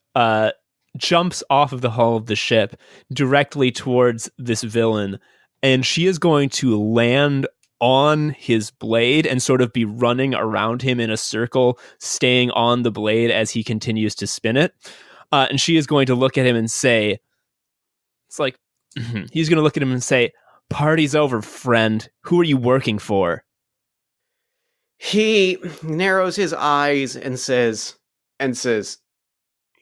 jumps off of the hull of the ship directly towards this villain, and she is going to land on his blade and sort of be running around him in a circle, staying on the blade as he continues to spin it. And she is going to look at him and say, he's going to look at him and say, "Party's over, friend. Who are you working for?" He narrows his eyes and says,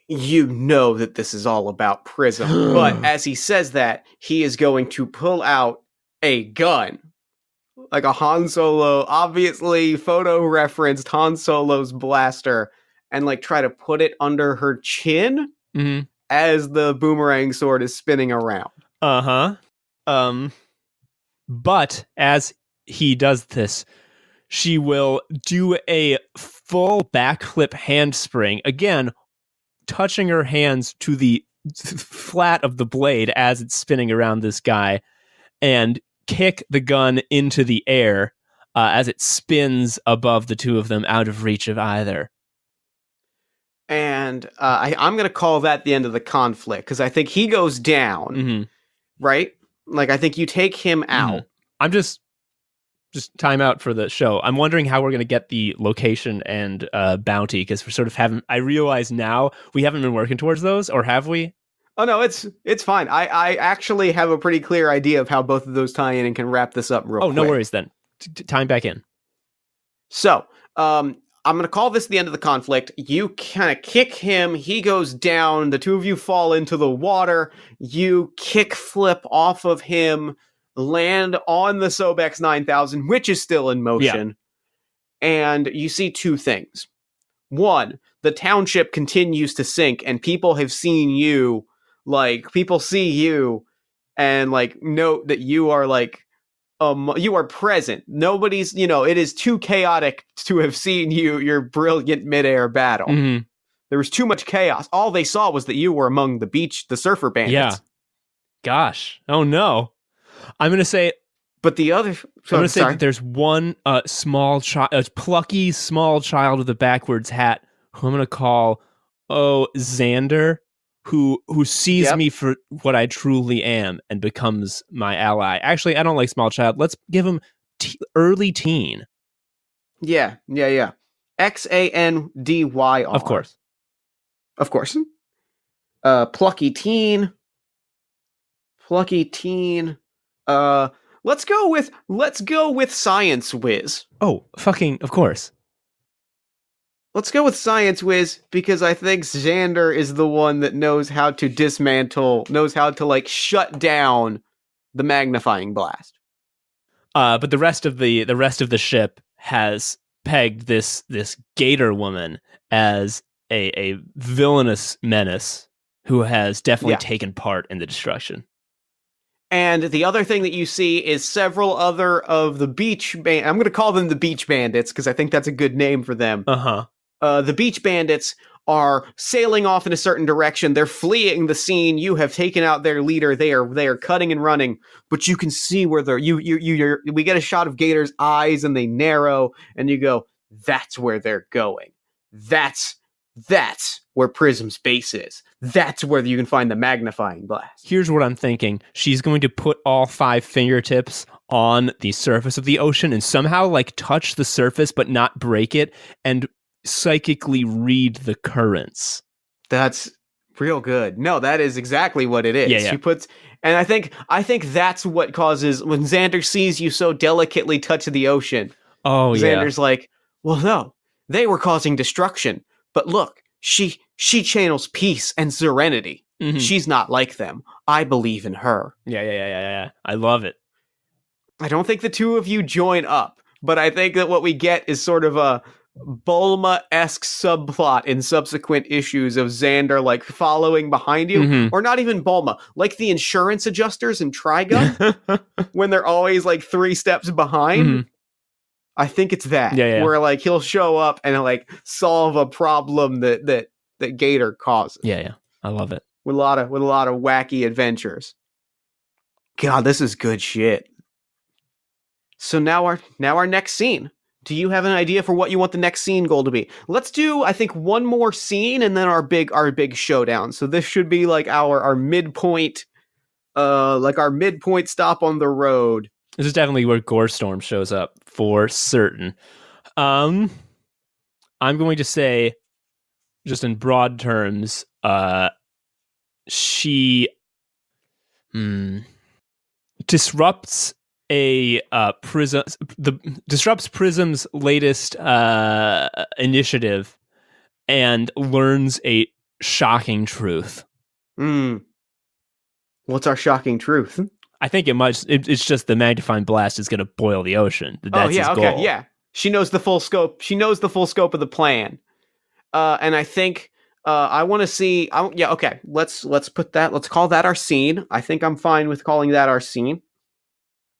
"You know that this is all about Prism." But as he says that, he is going to pull out a gun. Like a Han Solo, obviously photo-referenced Han Solo's blaster, and like try to put it under her chin as the boomerang sword is spinning around. But as he does this, she will do a full backflip handspring, again, touching her hands to the flat of the blade as it's spinning around this guy, and kick the gun into the air as it spins above the two of them, out of reach of either. And I'm going to call that the end of the conflict, because I think he goes down, right? Like, I think you take him out. just time out for the show. I'm wondering how we're going to get the location and bounty, because we sort of haven't. I realize now we haven't been working towards those, or have we? Oh no, it's fine. I actually have a pretty clear idea of how both of those tie in and can wrap this up real quick. Oh, no worries then. Time back in. So, I'm going to call this the end of the conflict. You kind of kick him. He goes down. The two of you fall into the water. You kick flip off of him, land on the Sobex 9000, which is still in motion. Yeah. And you see two things. One, the township continues to sink, and people have seen you. Like, people see you and, like, note that you are, like, you are present. Nobody's, it is too chaotic to have seen your brilliant midair battle. Mm-hmm. There was too much chaos. All they saw was that you were among the surfer bandits. Yeah. Gosh. Oh no. I'm going to say, but the other, I'm going to say that there's one small child, a plucky small child with a backwards hat, who I'm going to call, Xander, who sees me for what I truly am and becomes my ally. Actually, I don't like small child. Let's give him early teen. Yeah. XANDYR. Of course. Plucky teen. Let's go with Science Whiz. Oh, fucking of course. Let's go with Science Whiz, because I think Xander is the one that knows how to shut down the magnifying blast. But the rest of the ship has pegged this gator woman as a villainous menace who has definitely taken part in the destruction. And the other thing that you see is several other of the beach I'm going to call them the beach bandits, because I think that's a good name for them. Uh-huh. The beach bandits are sailing off in a certain direction. They're fleeing the scene. You have taken out their leader. They are cutting and running, but you can see where we get a shot of Gator's eyes, and they narrow, and you go, that's where they're going. That's where Prism's base is. That's where you can find the magnifying glass. Here's what I'm thinking. She's going to put all 5 fingertips on the surface of the ocean and somehow like touch the surface but not break it, and psychically read the currents. That's real good. No, that is exactly what it is. Yeah. She puts, and I think that's what causes when Xander sees you so delicately touch the ocean. Oh, Xander's like, well, no, they were causing destruction, but look, she channels peace and serenity. Mm-hmm. She's not like them. I believe in her. Yeah. I love it. I don't think the two of you join up, but I think that what we get is sort of a Bulma-esque subplot in subsequent issues of Xander like following behind you, or not even Bulma, like the insurance adjusters in Trigun when they're always like 3 steps behind. Mm-hmm. I think it's that where like he'll show up and like solve a problem that Gator causes. Yeah, I love it. With a lot of wacky adventures. God, this is good shit. So now our next scene. Do you have an idea for what you want the next scene goal to be? Let's do, I think, one more scene and then our big showdown. So this should be like our midpoint, our midpoint stop on the road. This is definitely where Gorestorm shows up for certain. I'm going to say, just in broad terms, she disrupts disrupts Prism's latest initiative and learns a shocking truth. What's our shocking truth? I think it's just the magnifying blast is going to boil the ocean. That's his goal. Yeah. She knows the full scope. She knows the full scope of the plan. And I think I want to see. Okay. Let's put that. Let's call that our scene. I think I'm fine with calling that our scene.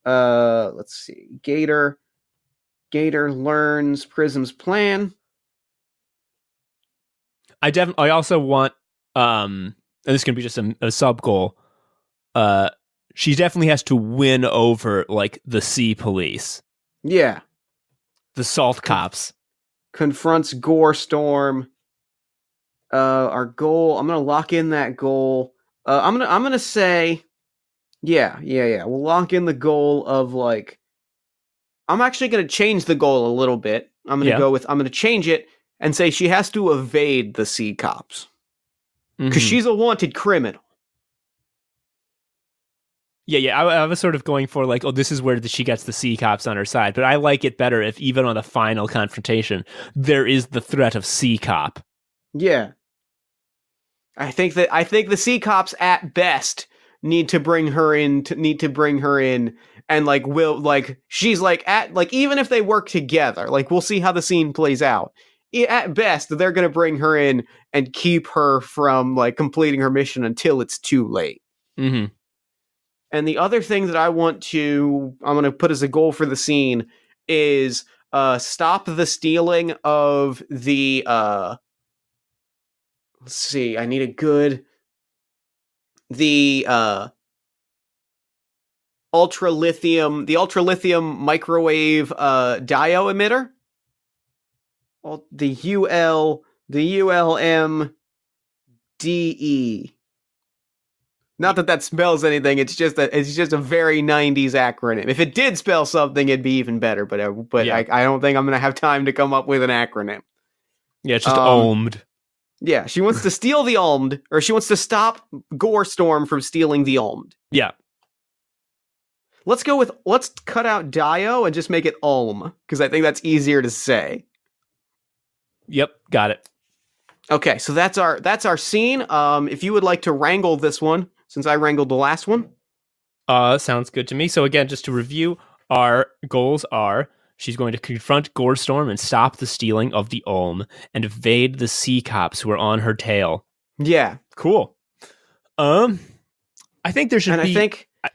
Let's see. Gator learns Prism's plan. I also want and this can be just a sub goal. She definitely has to win over like the sea police. Yeah. The salt cops. Confronts Gorestorm. Our goal, I'm going to lock in that goal. I'm going to say Yeah. We'll lock in the goal of like, I'm actually going to change the goal a little bit. I'm going to change it and say she has to evade the sea cops. Because she's a wanted criminal. Yeah, I was sort of going for like, oh, this is where she gets the sea cops on her side. But I like it better if even on the final confrontation, there is the threat of sea cop. Yeah. I think the sea cops at best need to bring her in and like she's like at like even if they work together, like we'll see how the scene plays out. At best, they're going to bring her in and keep her from like completing her mission until it's too late. Mm-hmm. And the other thing that I'm going to put as a goal for the scene is stop the stealing of the let's see, I need the ultra lithium microwave dio emitter. The ULMDE. Not that spells anything. It's just a very 90s acronym. If it did spell something, it'd be even better. But yeah. I don't think I'm gonna have time to come up with an acronym. Yeah, it's just OMD. Yeah, she wants to steal the OMD, or she wants to stop Gorestorm from stealing the OMD. Yeah. Let's cut out Dio and just make it Ulm, because I think that's easier to say. Yep, got it. Okay, so that's our scene. If you would like to wrangle this one, since I wrangled the last one. Sounds good to me. So again, just to review, our goals are she's going to confront Gorestorm and stop the stealing of the Ulm and evade the sea cops who are on her tail. Yeah. Cool. I think there should be...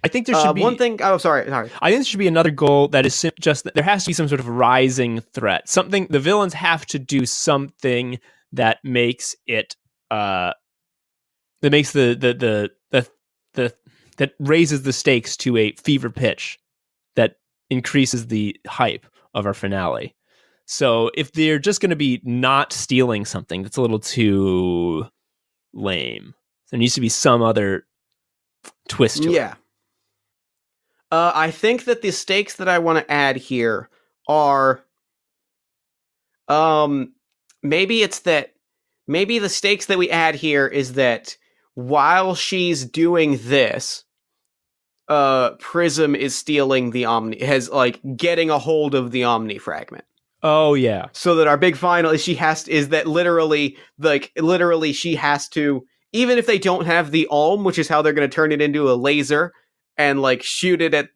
I think there should be... one thing... Oh, sorry. I think there should be another goal that is just... There has to be some sort of rising threat. Something... The villains have to do something that makes it... that makes that raises the stakes to a fever pitch that increases the hype of our finale. So if they're just going to be not stealing something, that's a little too lame. There needs to be some other twist to it. I think that the stakes that I want to add here are maybe the stakes that we add here is that while she's doing this, Prism is stealing the getting a hold of the Omni fragment. Oh yeah. So that our big final is she has to even if they don't have the Ulm, which is how they're going to turn it into a laser and like shoot it at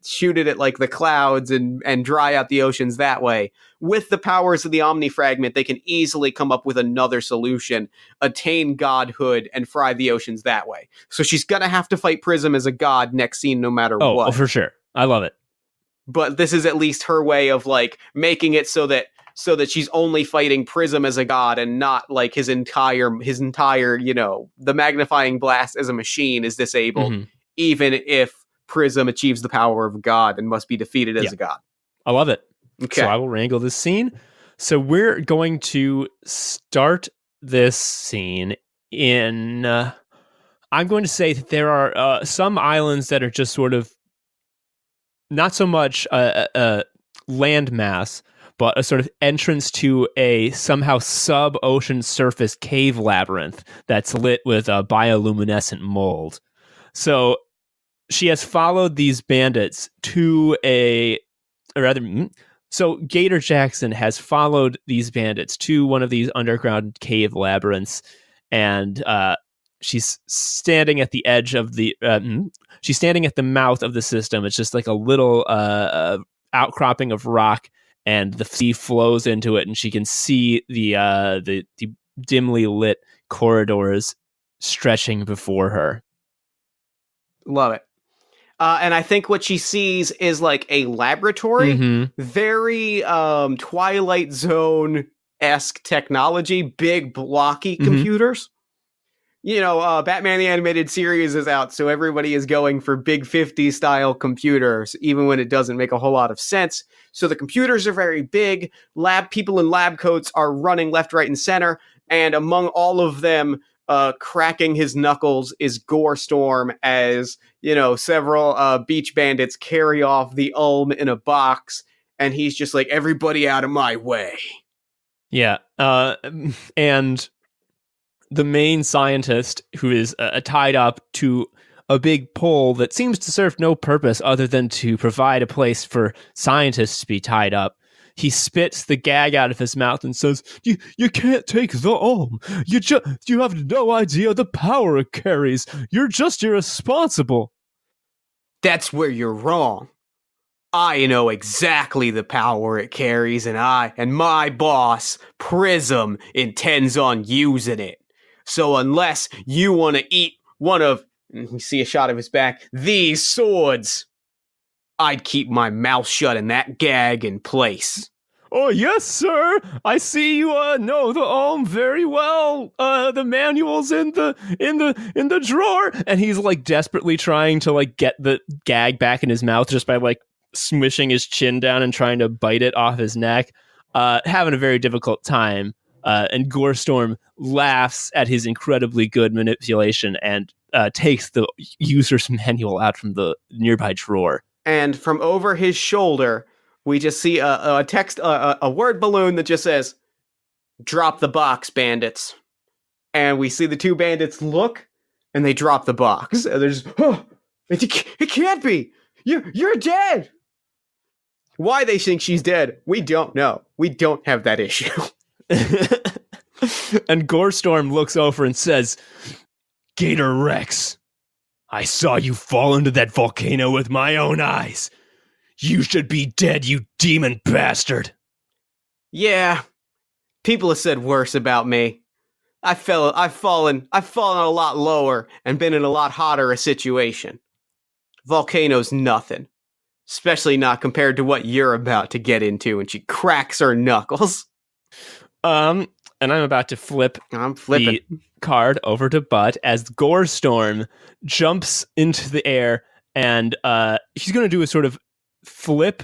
like the clouds and dry out the oceans that way. With the powers of the Omni fragment, they can easily come up with another solution, attain godhood, and fry the oceans that way. So she's gonna have to fight Prism as a god next scene, no matter what. Oh, for sure. I love it. But this is at least her way of like making it so that she's only fighting Prism as a god and not like his entire, the magnifying blast as a machine is disabled, even if Prism achieves the power of God and must be defeated as a god. I love it. Okay. So I will wrangle this scene. So we're going to start this scene in... I'm going to say that there are some islands that are just sort of not so much a landmass, but a sort of entrance to a somehow sub-ocean surface cave labyrinth that's lit with a bioluminescent mold. So she has followed these bandits so Gator Jackson has followed these bandits to one of these underground cave labyrinths, and she's standing at the edge of she's standing at the mouth of the system. It's just like a little outcropping of rock, and the sea flows into it, and she can see the dimly lit corridors stretching before her. Love it. And I think what she sees is like a laboratory, very Twilight Zone-esque technology, big blocky computers. Batman the Animated Series is out, so everybody is going for big 50s style computers, even when it doesn't make a whole lot of sense. So the computers are very big, people in lab coats are running left, right, and center, and among all of them, cracking his knuckles is Gorestorm as, several beach bandits carry off the Ulm in a box and he's just like, everybody out of my way. Yeah. And the main scientist, who is tied up to a big pole that seems to serve no purpose other than to provide a place for scientists to be tied up, he spits the gag out of his mouth and says, You can't take the arm. You have no idea the power it carries. You're just irresponsible. That's where you're wrong. I know exactly the power it carries, and my boss, Prism, intends on using it. So unless you want to eat one of, we see a shot of his back, these swords, I'd keep my mouth shut and that gag in place. Oh, yes, sir. I see you know the arm very well. The manual's in the drawer. And he's like desperately trying to like get the gag back in his mouth just by like smishing his chin down and trying to bite it off his neck. Having a very difficult time. And Gorestorm laughs at his incredibly good manipulation and takes the user's manual out from the nearby drawer. And from over his shoulder, we just see a text, a word balloon that just says, "Drop the box, bandits." And we see the two bandits look, and they drop the box. And they're just, oh, it can't be. You're dead. Why they think she's dead, we don't know. We don't have that issue. And Gorestorm looks over and says, "Gator Rex, I saw you fall into that volcano with my own eyes. You should be dead, you demon bastard." Yeah, people have said worse about me. I've fallen a lot lower and been in a lot hotter a situation. Volcano's nothing, especially not compared to what you're about to get into. And she cracks her knuckles. And I'm about to flip the card over to Butt as Gorestorm jumps into the air, and he's going to do a sort of flip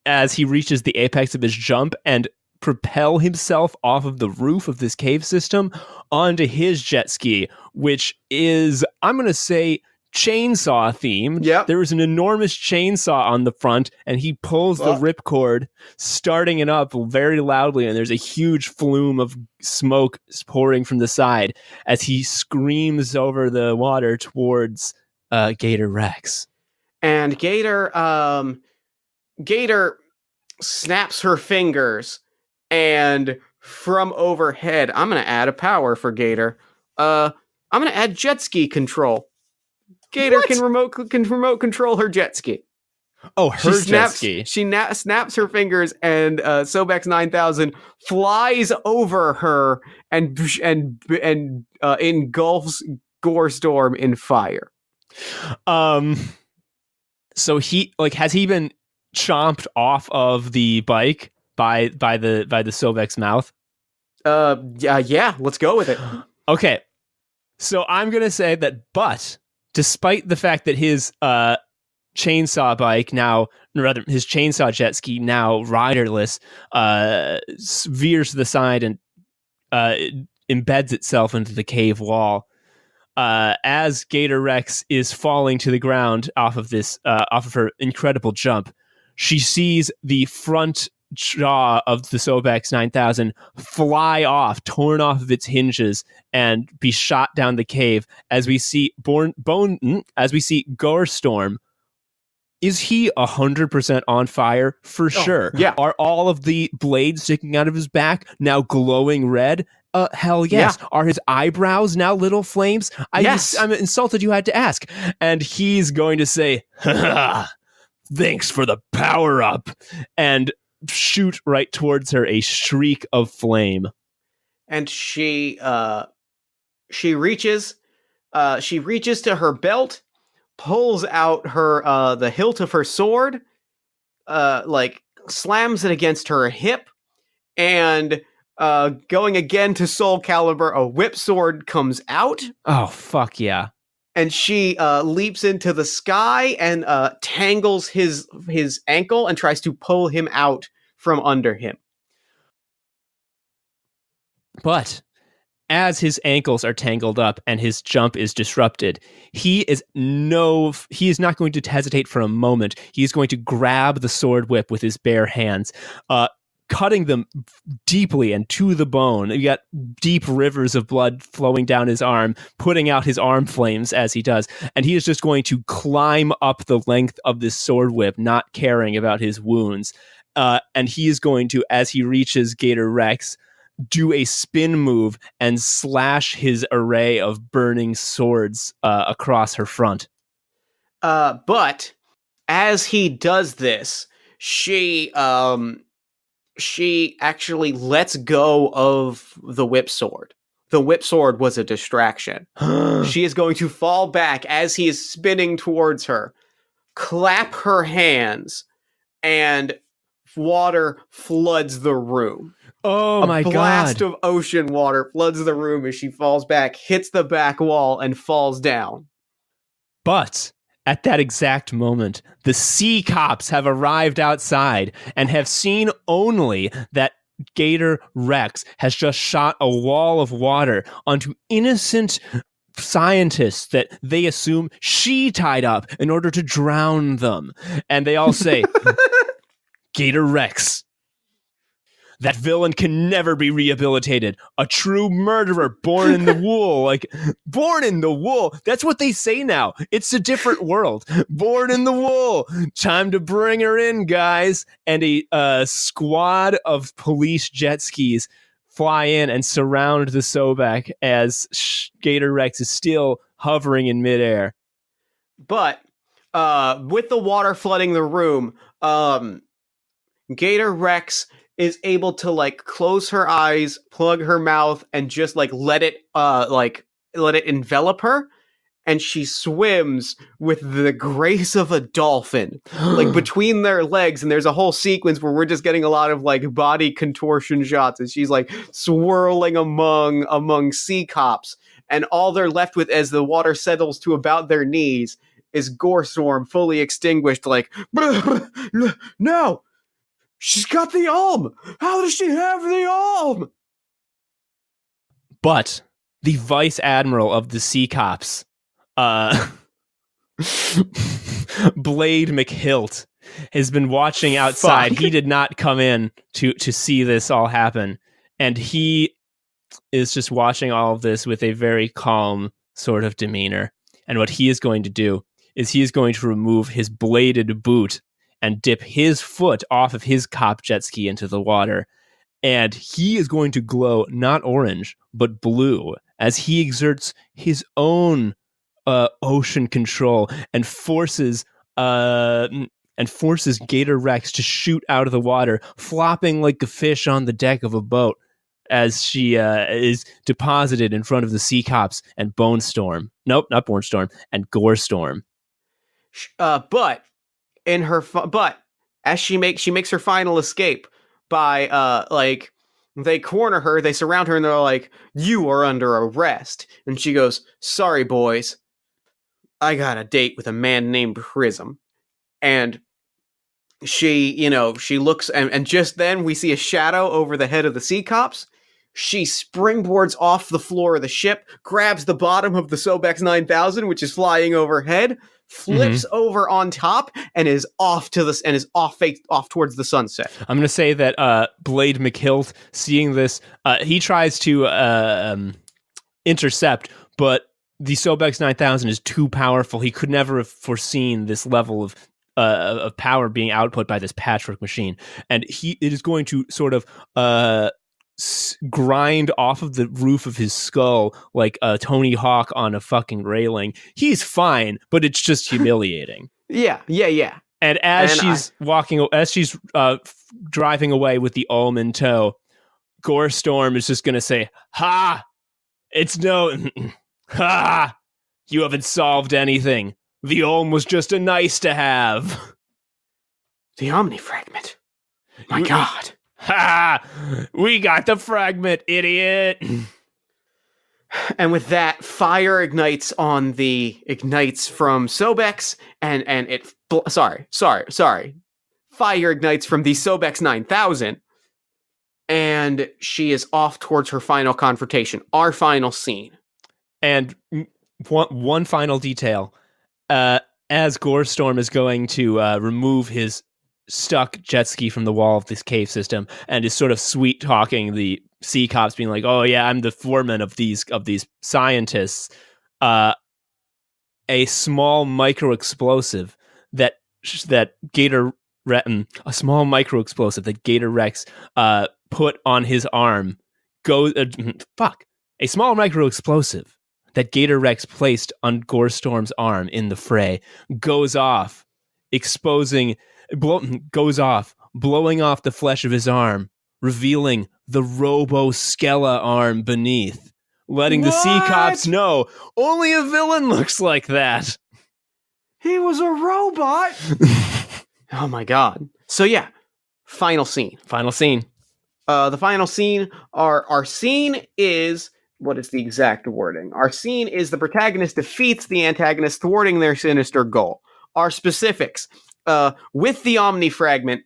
as he reaches the apex of his jump and propel himself off of the roof of this cave system onto his jet ski, which is, I'm going to say, chainsaw themed. Yep. There is an enormous chainsaw on the front, and he pulls the ripcord, starting it up very loudly, and there's a huge flume of smoke pouring from the side as he screams over the water towards Gator Rex. And Gator snaps her fingers, and from overhead, I'm going to add a power for Gator. I'm going to add jet ski control. Gator can remote control her jet ski. Oh, her jet ski. She snaps her fingers, and Sobex 9000 flies over her and engulfs Gorestorm in fire. So has he been chomped off of the bike by the Sobex mouth? Yeah, let's go with it. Okay. So I'm going to say that Butt, despite the fact that his chainsaw bike his chainsaw jet ski now riderless, veers to the side and embeds itself into the cave wall. As Gator Rex is falling to the ground off of her incredible jump, she sees the front jaw of the Sobex 9000 fly off, torn off of its hinges, and be shot down the cave. As we see Gorestorm, is he 100% on fire? For sure. Yeah. Are all of the blades sticking out of his back now glowing red? Hell yes. Yeah. Are his eyebrows now little flames? Yes. I'm insulted you had to ask. And he's going to say, "Thanks for the power up," and shoot right towards her, a streak of flame. And she reaches to her belt, pulls out her the hilt of her sword, slams it against her hip, and going again to Soul Calibur, a whip sword comes out. Oh, fuck yeah. And she leaps into the sky and tangles his ankle and tries to pull him out from under him. But as his ankles are tangled up and his jump is disrupted, he is not going to hesitate for a moment. He's going to grab the sword whip with his bare hands, cutting them deeply and to the bone. You got deep rivers of blood flowing down his arm, putting out his arm flames as he does. And he is just going to climb up the length of this sword whip, not caring about his wounds. And he is going to, as he reaches Gator Rex, do a spin move and slash his array of burning swords across her front. But as he does this, she actually lets go of the whip sword. The whip sword was a distraction. She is going to fall back as he is spinning towards her, clap her hands, and water floods the room. Oh my God. A blast of ocean water floods the room as she falls back, hits the back wall, and falls down. But at that exact moment, the sea cops have arrived outside and have seen only that Gator Rex has just shot a wall of water onto innocent scientists that they assume she tied up in order to drown them. And they all say, Gator Rex, that villain can never be rehabilitated. A true murderer born in the wool. Like, born in the wool. That's what they say now. It's a different world. Born in the wool. Time to bring her in, guys. And a squad of police jet skis fly in and surround the Sobek as Gator Rex is still hovering in midair. But with the water flooding the room, Gator Rex is able to like close her eyes, plug her mouth, and just like let it envelop her, and she swims with the grace of a dolphin, like between their legs. And there's a whole sequence where we're just getting a lot of like body contortion shots as she's like swirling among sea cops, and all they're left with as the water settles to about their knees is Gorestorm fully extinguished, like, no! She's got the Ulm! How does she have the Ulm? But the vice admiral of the Sea Cops, Blade McHilt, has been watching outside. He did not come in to see this all happen. And he is just watching all of this with a very calm sort of demeanor. And what he is going to do is he is going to remove his bladed boot and dip his foot off of his cop jet ski into the water. And he is going to glow not orange, but blue as he exerts his own ocean control and forces Gator Rex to shoot out of the water, flopping like a fish on the deck of a boat as she is deposited in front of the Sea Cops and Bone Storm. Nope, not Bone Storm, and Gorestorm. But as she makes her final escape by they corner her, they surround her, and they're like, "You are under arrest." And she goes, "Sorry, boys, I got a date with a man named Prism." And she looks, and just then we see a shadow over the head of the Sea Cops. She springboards off the floor of the ship, grabs the bottom of the Sobex 9000, which is flying overhead, flips over on top, and is off towards the sunset. I'm going to say that Blade McHilt, seeing this, he tries to intercept, but the Sobex 9000 is too powerful. He could never have foreseen this level of power being output by this patchwork machine, and it is going to sort of grind off of the roof of his skull like Tony Hawk on a fucking railing. He's fine, but it's just humiliating. Yeah. And as she's driving away with the Ulm in tow, Gorestorm is just going to say, "Ha! It's no... Ha! You haven't solved anything. The Ulm was just a nice to have." The Omni Fragment. My God. Ha! We got the fragment, idiot. And with that, fire ignites from Sobex, and it... Sorry. Fire ignites from the Sobex 9000, and she is off towards her final confrontation, our final scene. And one final detail. As Gorestorm is going to remove his stuck jet ski from the wall of this cave system and is sort of sweet talking the sea cops, being like, "Oh yeah, I'm the foreman of these scientists." A small micro explosive that Gator Rex put on his arm goes a small micro explosive that Gator Rex placed on Gorestorm's arm in the fray goes off, blowing off the flesh of his arm, revealing the Robo-Skella arm beneath, letting the sea cops know only a villain looks like that. He was a robot. Oh my god. So yeah, final scene. The final scene, our scene is, what is the exact wording? Our scene is the protagonist defeats the antagonist, thwarting their sinister goal. Our specifics, with the Omni Fragment,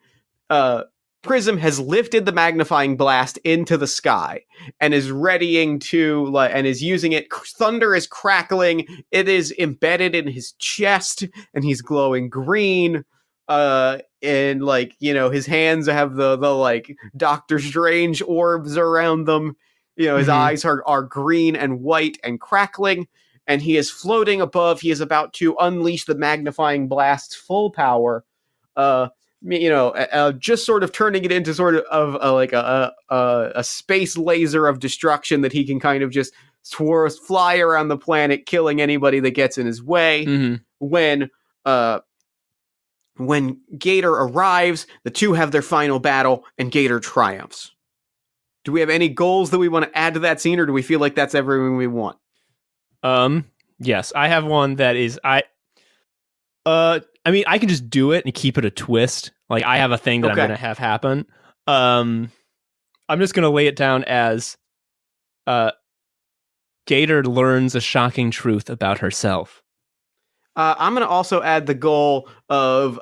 Prism has lifted the magnifying blast into the sky and is readying to, and is using it. Thunder is crackling. It is embedded in his chest, and he's glowing green. And his hands have the Doctor Strange orbs around them. His eyes are green and white and crackling, and he is floating above. He is about to unleash the magnifying blast's full power. Just sort of turning it into sort of a space laser of destruction that he can kind of just fly around the planet, killing anybody that gets in his way. Mm-hmm. When Gator arrives, the two have their final battle, and Gator triumphs. Do we have any goals that we want to add to that scene, or do we feel like that's everything we want? Yes, I have one that is I can just do it and keep it a twist. Like, I have a thing that I'm going to have happen. I'm just going to lay it down as Gator learns a shocking truth about herself. I'm going to also add the goal of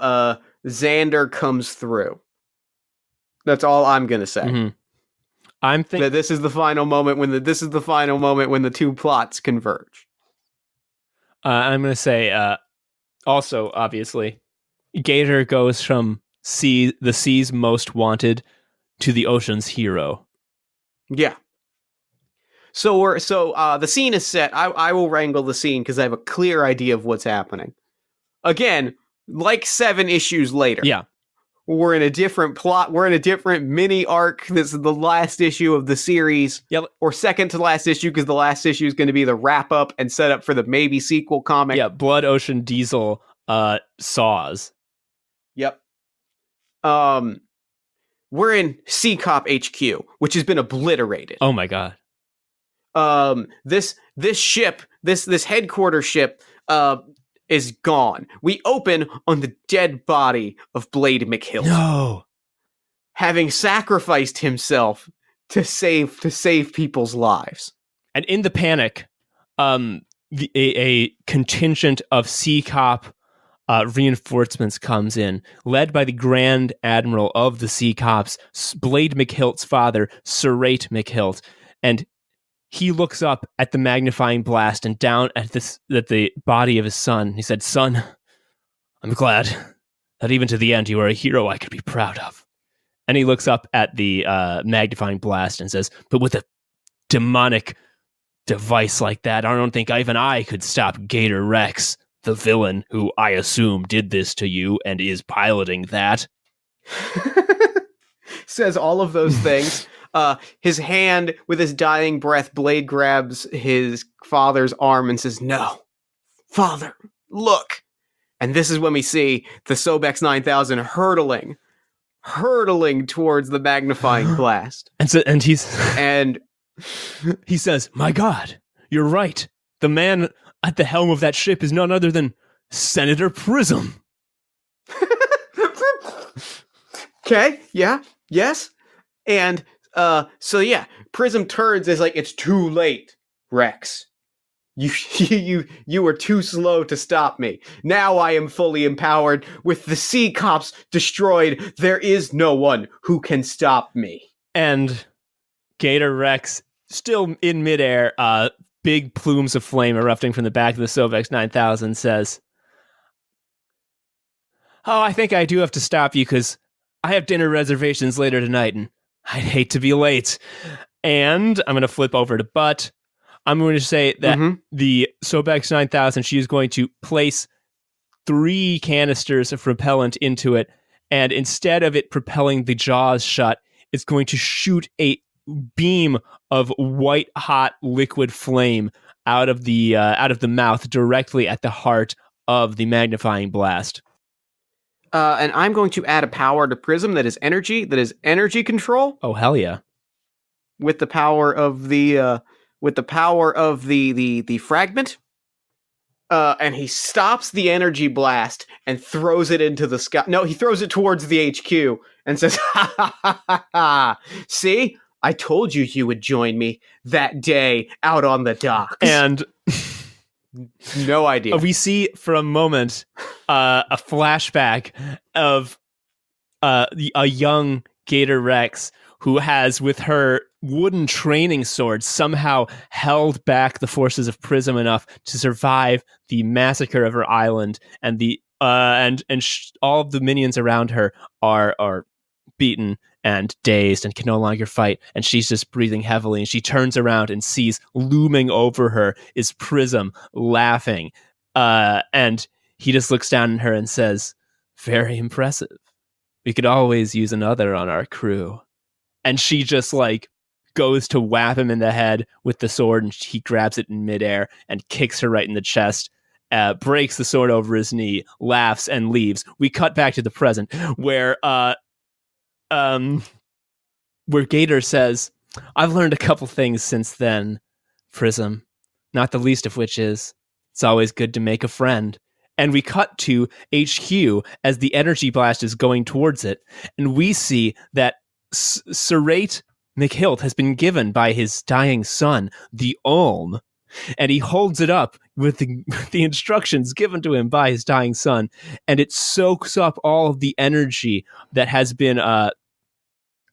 Xander comes through. That's all I'm going to say. Mm-hmm. I'm thinking that this is the final moment when the two plots converge. I'm going to say also, obviously, Gator goes from the sea's most wanted to the ocean's hero. Yeah. So the scene is set. I will wrangle the scene because I have a clear idea of what's happening. Again, like 7 issues later. Yeah. We're in a different plot. We're in a different mini arc. This is the last issue of the series. Yep. Or second to last issue, because the last issue is going to be the wrap up and set up for the maybe sequel comic. Yeah, Blood Ocean Diesel saws. Yep. We're in Sea Cop HQ, which has been obliterated. Oh my god. This ship, this headquarters ship, is gone. We open on the dead body of Blade McHilt. No. Having sacrificed himself to save people's lives. And in the panic, a contingent of Sea Cop reinforcements comes in, led by the Grand Admiral of the Sea Cops, Blade McHilt's father, Serrate McHilt, and he looks up at the magnifying blast and down at the body of his son. He said, "Son, I'm glad that even to the end you are a hero I could be proud of." And he looks up at the magnifying blast and says, "But with a demonic device like that, I don't think even I could stop Gator Rex, the villain who I assume did this to you and is piloting that." Says all of those things. His hand, with his dying breath, Blade grabs his father's arm and says, "No, father, look." And this is when we see the Sobex 9000 hurtling towards the magnifying blast. And he says, "My God, you're right. The man at the helm of that ship is none other than Senator Prism." Okay, yeah, yes. And Prism turns as like, "It's too late, Rex. You were too slow to stop me. Now I am fully empowered. With the Sea Cops destroyed, there is no one who can stop me." And Gator Rex, still in midair, big plumes of flame erupting from the back of the Sobex 9000, says, "Oh, I think I do have to stop you because I have dinner reservations later tonight, and I'd hate to be late." And I'm going to flip over to Butt. I'm going to say that the Sobex 9000, she is going to place 3 canisters of propellant into it, and instead of it propelling the jaws shut, it's going to shoot a beam of white hot liquid flame out of the mouth directly at the heart of the magnifying blast. And I'm going to add a power to Prism that is energy control. Oh, hell yeah. With the power of the fragment. And he stops the energy blast and throws it into the sky. No, he throws it towards the HQ and says, "Ha ha ha ha ha! See, I told you would join me that day out on the docks." And no idea. We see for a moment a flashback of a young Gator Rex who has, with her wooden training sword, somehow held back the forces of Prism enough to survive the massacre of her island, and all of the minions around her are beaten and dazed and can no longer fight, and she's just breathing heavily, and she turns around and sees looming over her is Prism laughing, and he just looks down at her and says, "Very impressive. We could always use another on our crew." And she just goes to whap him in the head with the sword, and he grabs it in midair and kicks her right in the chest, breaks the sword over his knee, laughs, and leaves. We cut back to the present, where Gator says, "I've learned a couple things since then, Prism, not the least of which is it's always good to make a friend." And we cut to HQ as the energy blast is going towards it, and we see that Serrate McHilt has been given by his dying son the Ulm, and he holds it up with the instructions given to him by his dying son, and it soaks up all of the energy that has been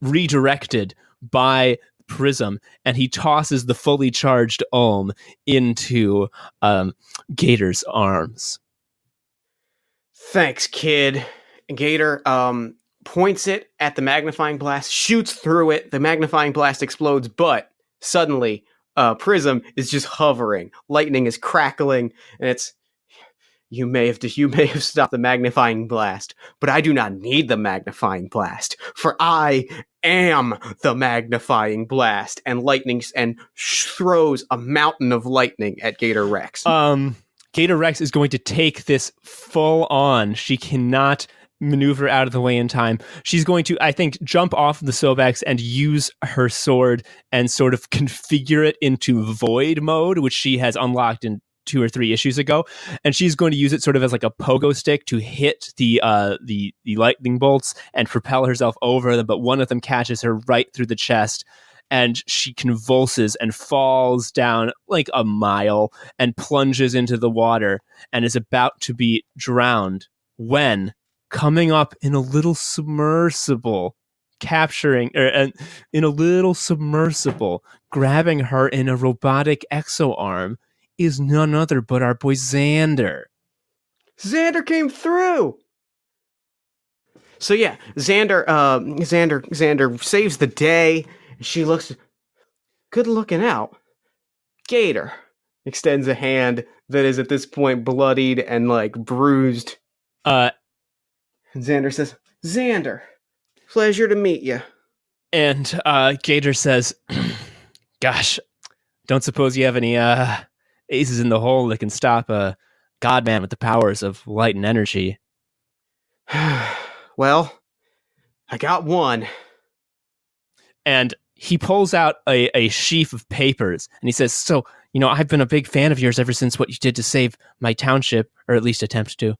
redirected by Prism, and he tosses the fully charged Ulm into Gator's arms. "Thanks, kid." Gator points it at the magnifying blast, shoots through it, the magnifying blast explodes, but suddenly Prism is just hovering. Lightning is crackling, and it's, you may have stopped the magnifying blast, but I do not need the magnifying blast, for I am the magnifying blast. And throws a mountain of lightning at Gator Rex. Gator Rex is going to take this full on. She cannot maneuver out of the way in time. She's going to, I think, jump off the Sobex and use her sword and sort of configure it into void mode, which she has unlocked in 2 or 3 issues ago. And she's going to use it sort of as like a pogo stick to hit the lightning bolts and propel herself over them. But one of them catches her right through the chest, and she convulses and falls down like a mile and plunges into the water and is about to be drowned when, coming up in a little submersible, grabbing her in a robotic exo arm, is none other but our boy Xander. Xander came through. So yeah, Xander saves the day. She looks good looking out. Gator extends a hand that is at this point bloodied and bruised. And Xander says, "Xander, pleasure to meet you." And Gator says, "Gosh, don't suppose you have any aces in the hole that can stop a godman with the powers of light and energy?" "Well, I got one." And he pulls out a sheaf of papers, and he says, "So, I've been a big fan of yours ever since what you did to save my township, or at least attempt to.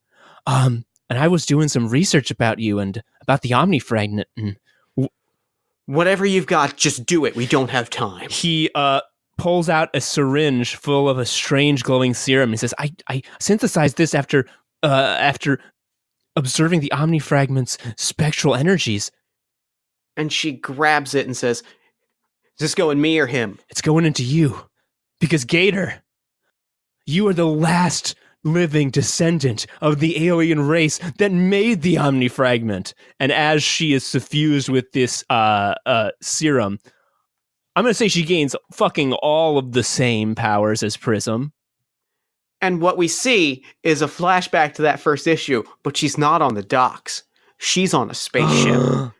And I was doing some research about you and about the Omni Fragment. And whatever you've got, just do it. We don't have time." He pulls out a syringe full of a strange glowing serum. He says, I synthesized this after observing the Omni Fragment's spectral energies." And she grabs it and says, is this going me or him? It's going into you. Because Gator, you are the last living descendant of the alien race that made the Omnifragment. And as she is suffused with this serum, I'm going to say she gains fucking all of the same powers as Prism. And what we see is a flashback to that first issue, but she's not on the docks. She's on a spaceship.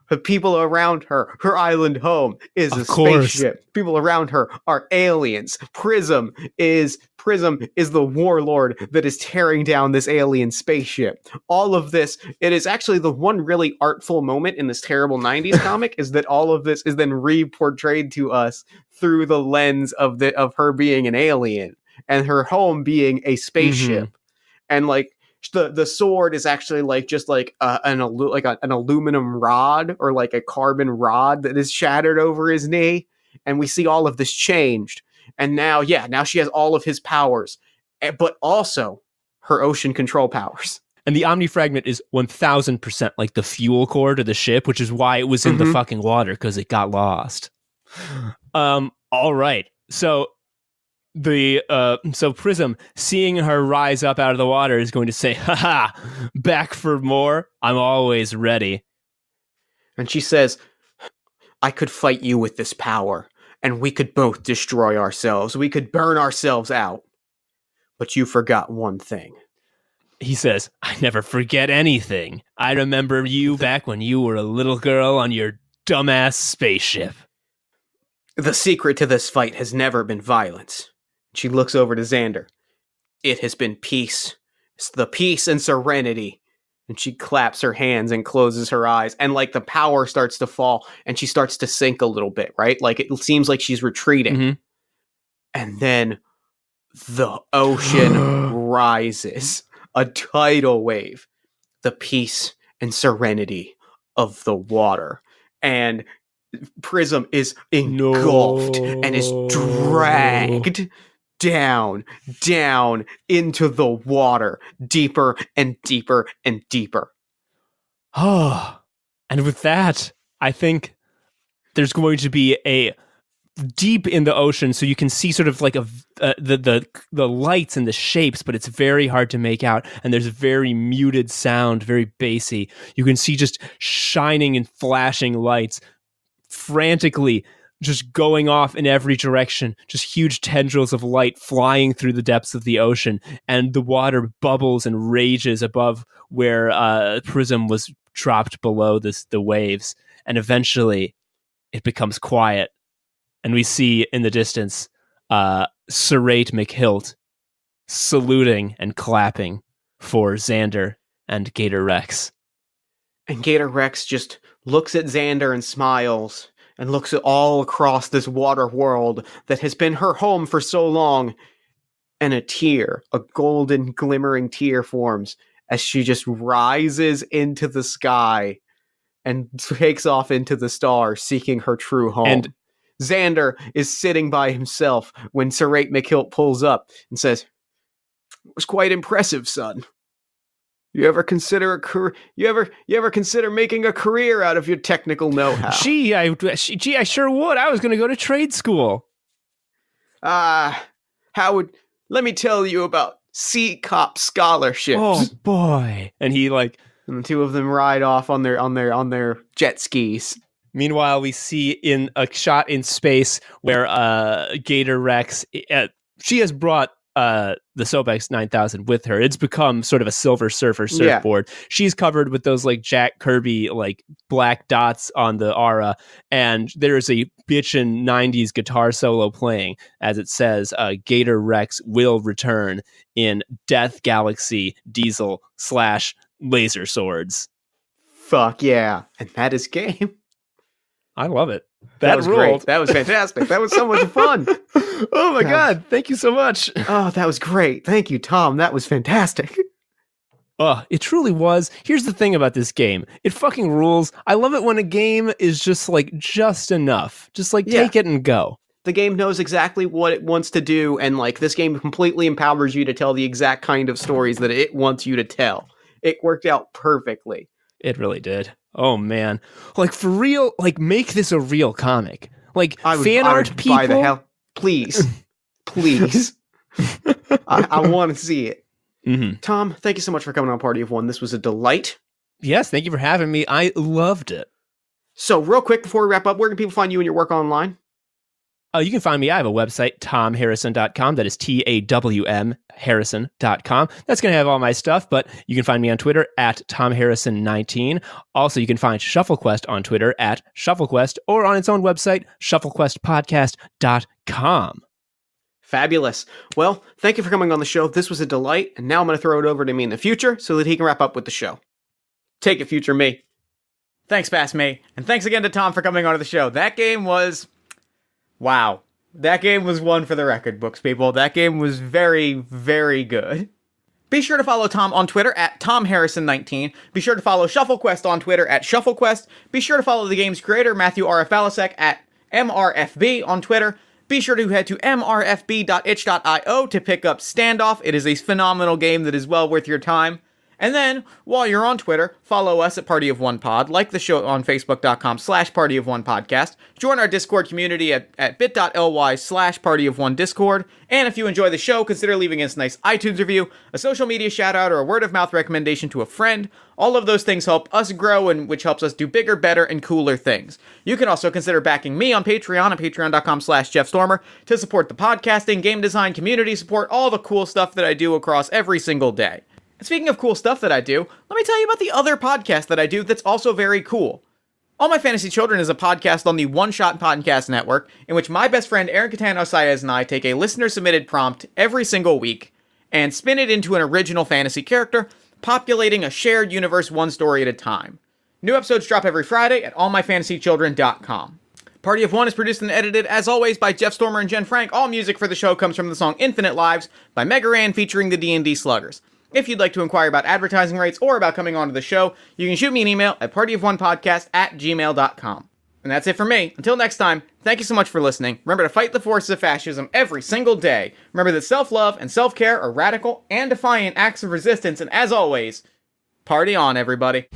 The people around her island home is a spaceship. People around her are aliens. Prism is the warlord that is tearing down this alien spaceship. All of this, it is actually the one really artful moment in this terrible 90s comic is that all of this is then re-portrayed to us through the lens of her being an alien and her home being a spaceship. And like the sword is actually like just like an aluminum rod or like a carbon rod that is shattered over his knee, and we see all of this changed. And now she has all of his powers, but also her ocean control powers. And the Omnifragment is 1000% like the fuel core to the ship, which is why it was in the fucking water, because it got lost. All right, so Prism, seeing her rise up out of the water, is going to say, haha, back for more? I'm always ready. And she says, I could fight you with this power, and we could both destroy ourselves. We could burn ourselves out. But you forgot one thing. He says, I never forget anything. I remember you back when you were a little girl on your dumbass spaceship. The secret to this fight has never been violence. She looks over to Xander. It has been peace. It's the peace and serenity. And she claps her hands and closes her eyes. And like the power starts to fall and she starts to sink a little bit, right? Like it seems like she's retreating. And then the ocean rises. A tidal wave. The peace and serenity of the water. And Prism is engulfed and is dragged down into the water, deeper and deeper and deeper. Oh, and with that, I think there's going to be a deep in the ocean, so you can see sort of like the lights and the shapes, but it's very hard to make out, and there's a very muted sound, very bassy. You can see just shining and flashing lights frantically just going off in every direction, just huge tendrils of light flying through the depths of the ocean, and the water bubbles and rages above where Prism was dropped below the waves, and eventually it becomes quiet, and we see in the distance Serrate McHilt saluting and clapping for Xander and Gator Rex. And Gator Rex just looks at Xander and smiles, and looks at all across this water world that has been her home for so long, and a golden glimmering tear forms as she just rises into the sky and takes off into the stars, seeking her true home. And Xander is sitting by himself when Serrate McHilt pulls up and says, "It was quite impressive, son. You ever consider you ever consider making a career out of your technical know-how?" Gee, I sure would. I was going to go to trade school. Let me tell you about Sea Cop scholarships. Oh boy. And and the two of them ride off on their jet skis. Meanwhile, we see in a shot in space where Gator Rex, she has brought the Sobex 9000 with her. It's become sort of a Silver Surfer surfboard. Yeah. She's covered with those like Jack Kirby like black dots on the aura, and there's a bitchin' 90s guitar solo playing as it says Gator Rex will return in Death Galaxy Diesel/Laser Swords. Fuck yeah. And that is game. I love it. That was great. That was fantastic. That was so much fun. Oh my God. Thank you so much. Oh, that was great. Thank you, Tom. That was fantastic. It truly was. Here's the thing about this game. It fucking rules. I love it when a game is just like just enough. Just like take it and go. The game knows exactly what it wants to do, and like this game completely empowers you to tell the exact kind of stories that it wants you to tell. It worked out perfectly. It really did. Oh man, like for real, like make this a real comic. Like fan art people. Buy the hell, please, please. I want to see it. Mm-hmm. Tom, thank you so much for coming on Party of One. This was a delight. Yes, thank you for having me. I loved it. So, real quick before we wrap up, where can people find you and your work online? You can find me. I have a website, tomharrison.com. That is TAWM Harrison.com. That's going to have all my stuff, but you can find me on Twitter at TomHarrison19. Also, you can find ShuffleQuest on Twitter at ShuffleQuest or on its own website, shufflequestpodcast.com. Fabulous. Well, thank you for coming on the show. This was a delight, and now I'm going to throw it over to me in the future so that he can wrap up with the show. Take it, future me. Thanks, past me, and thanks again to Tom for coming onto the show. That game was... wow. That game was one for the record books, people. That game was very, very good. Be sure to follow Tom on Twitter at TomHarrison19. Be sure to follow ShuffleQuest on Twitter at ShuffleQuest. Be sure to follow the game's creator, Matthew R.F. Balasek, at MRFB on Twitter. Be sure to head to mrfb.itch.io to pick up Standoff. It is a phenomenal game that is well worth your time. And then, while you're on Twitter, follow us at Party of One Pod, like the show on Facebook.com/Party of One Podcast, join our Discord community at bit.ly/Party of One Discord, and if you enjoy the show, consider leaving us a nice iTunes review, a social media shout-out, or a word-of-mouth recommendation to a friend. All of those things help us grow, and which helps us do bigger, better, and cooler things. You can also consider backing me on Patreon at patreon.com/JeffStormer to support the podcasting, game design, community support, all the cool stuff that I do across every single day. And speaking of cool stuff that I do, let me tell you about the other podcast that I do that's also very cool. All My Fantasy Children is a podcast on the One Shot Podcast Network, in which my best friend Aaron Catano Saez and I take a listener-submitted prompt every single week and spin it into an original fantasy character, populating a shared universe one story at a time. New episodes drop every Friday at allmyfantasychildren.com. Party of One is produced and edited, as always, by Jeff Stormer and Jen Frank. All music for the show comes from the song Infinite Lives by Mega Ran featuring the D&D Sluggers. If you'd like to inquire about advertising rates or about coming onto the show, you can shoot me an email at partyofonepodcast@gmail.com. And that's it for me. Until next time, thank you so much for listening. Remember to fight the forces of fascism every single day. Remember that self-love and self-care are radical and defiant acts of resistance. And as always, party on, everybody.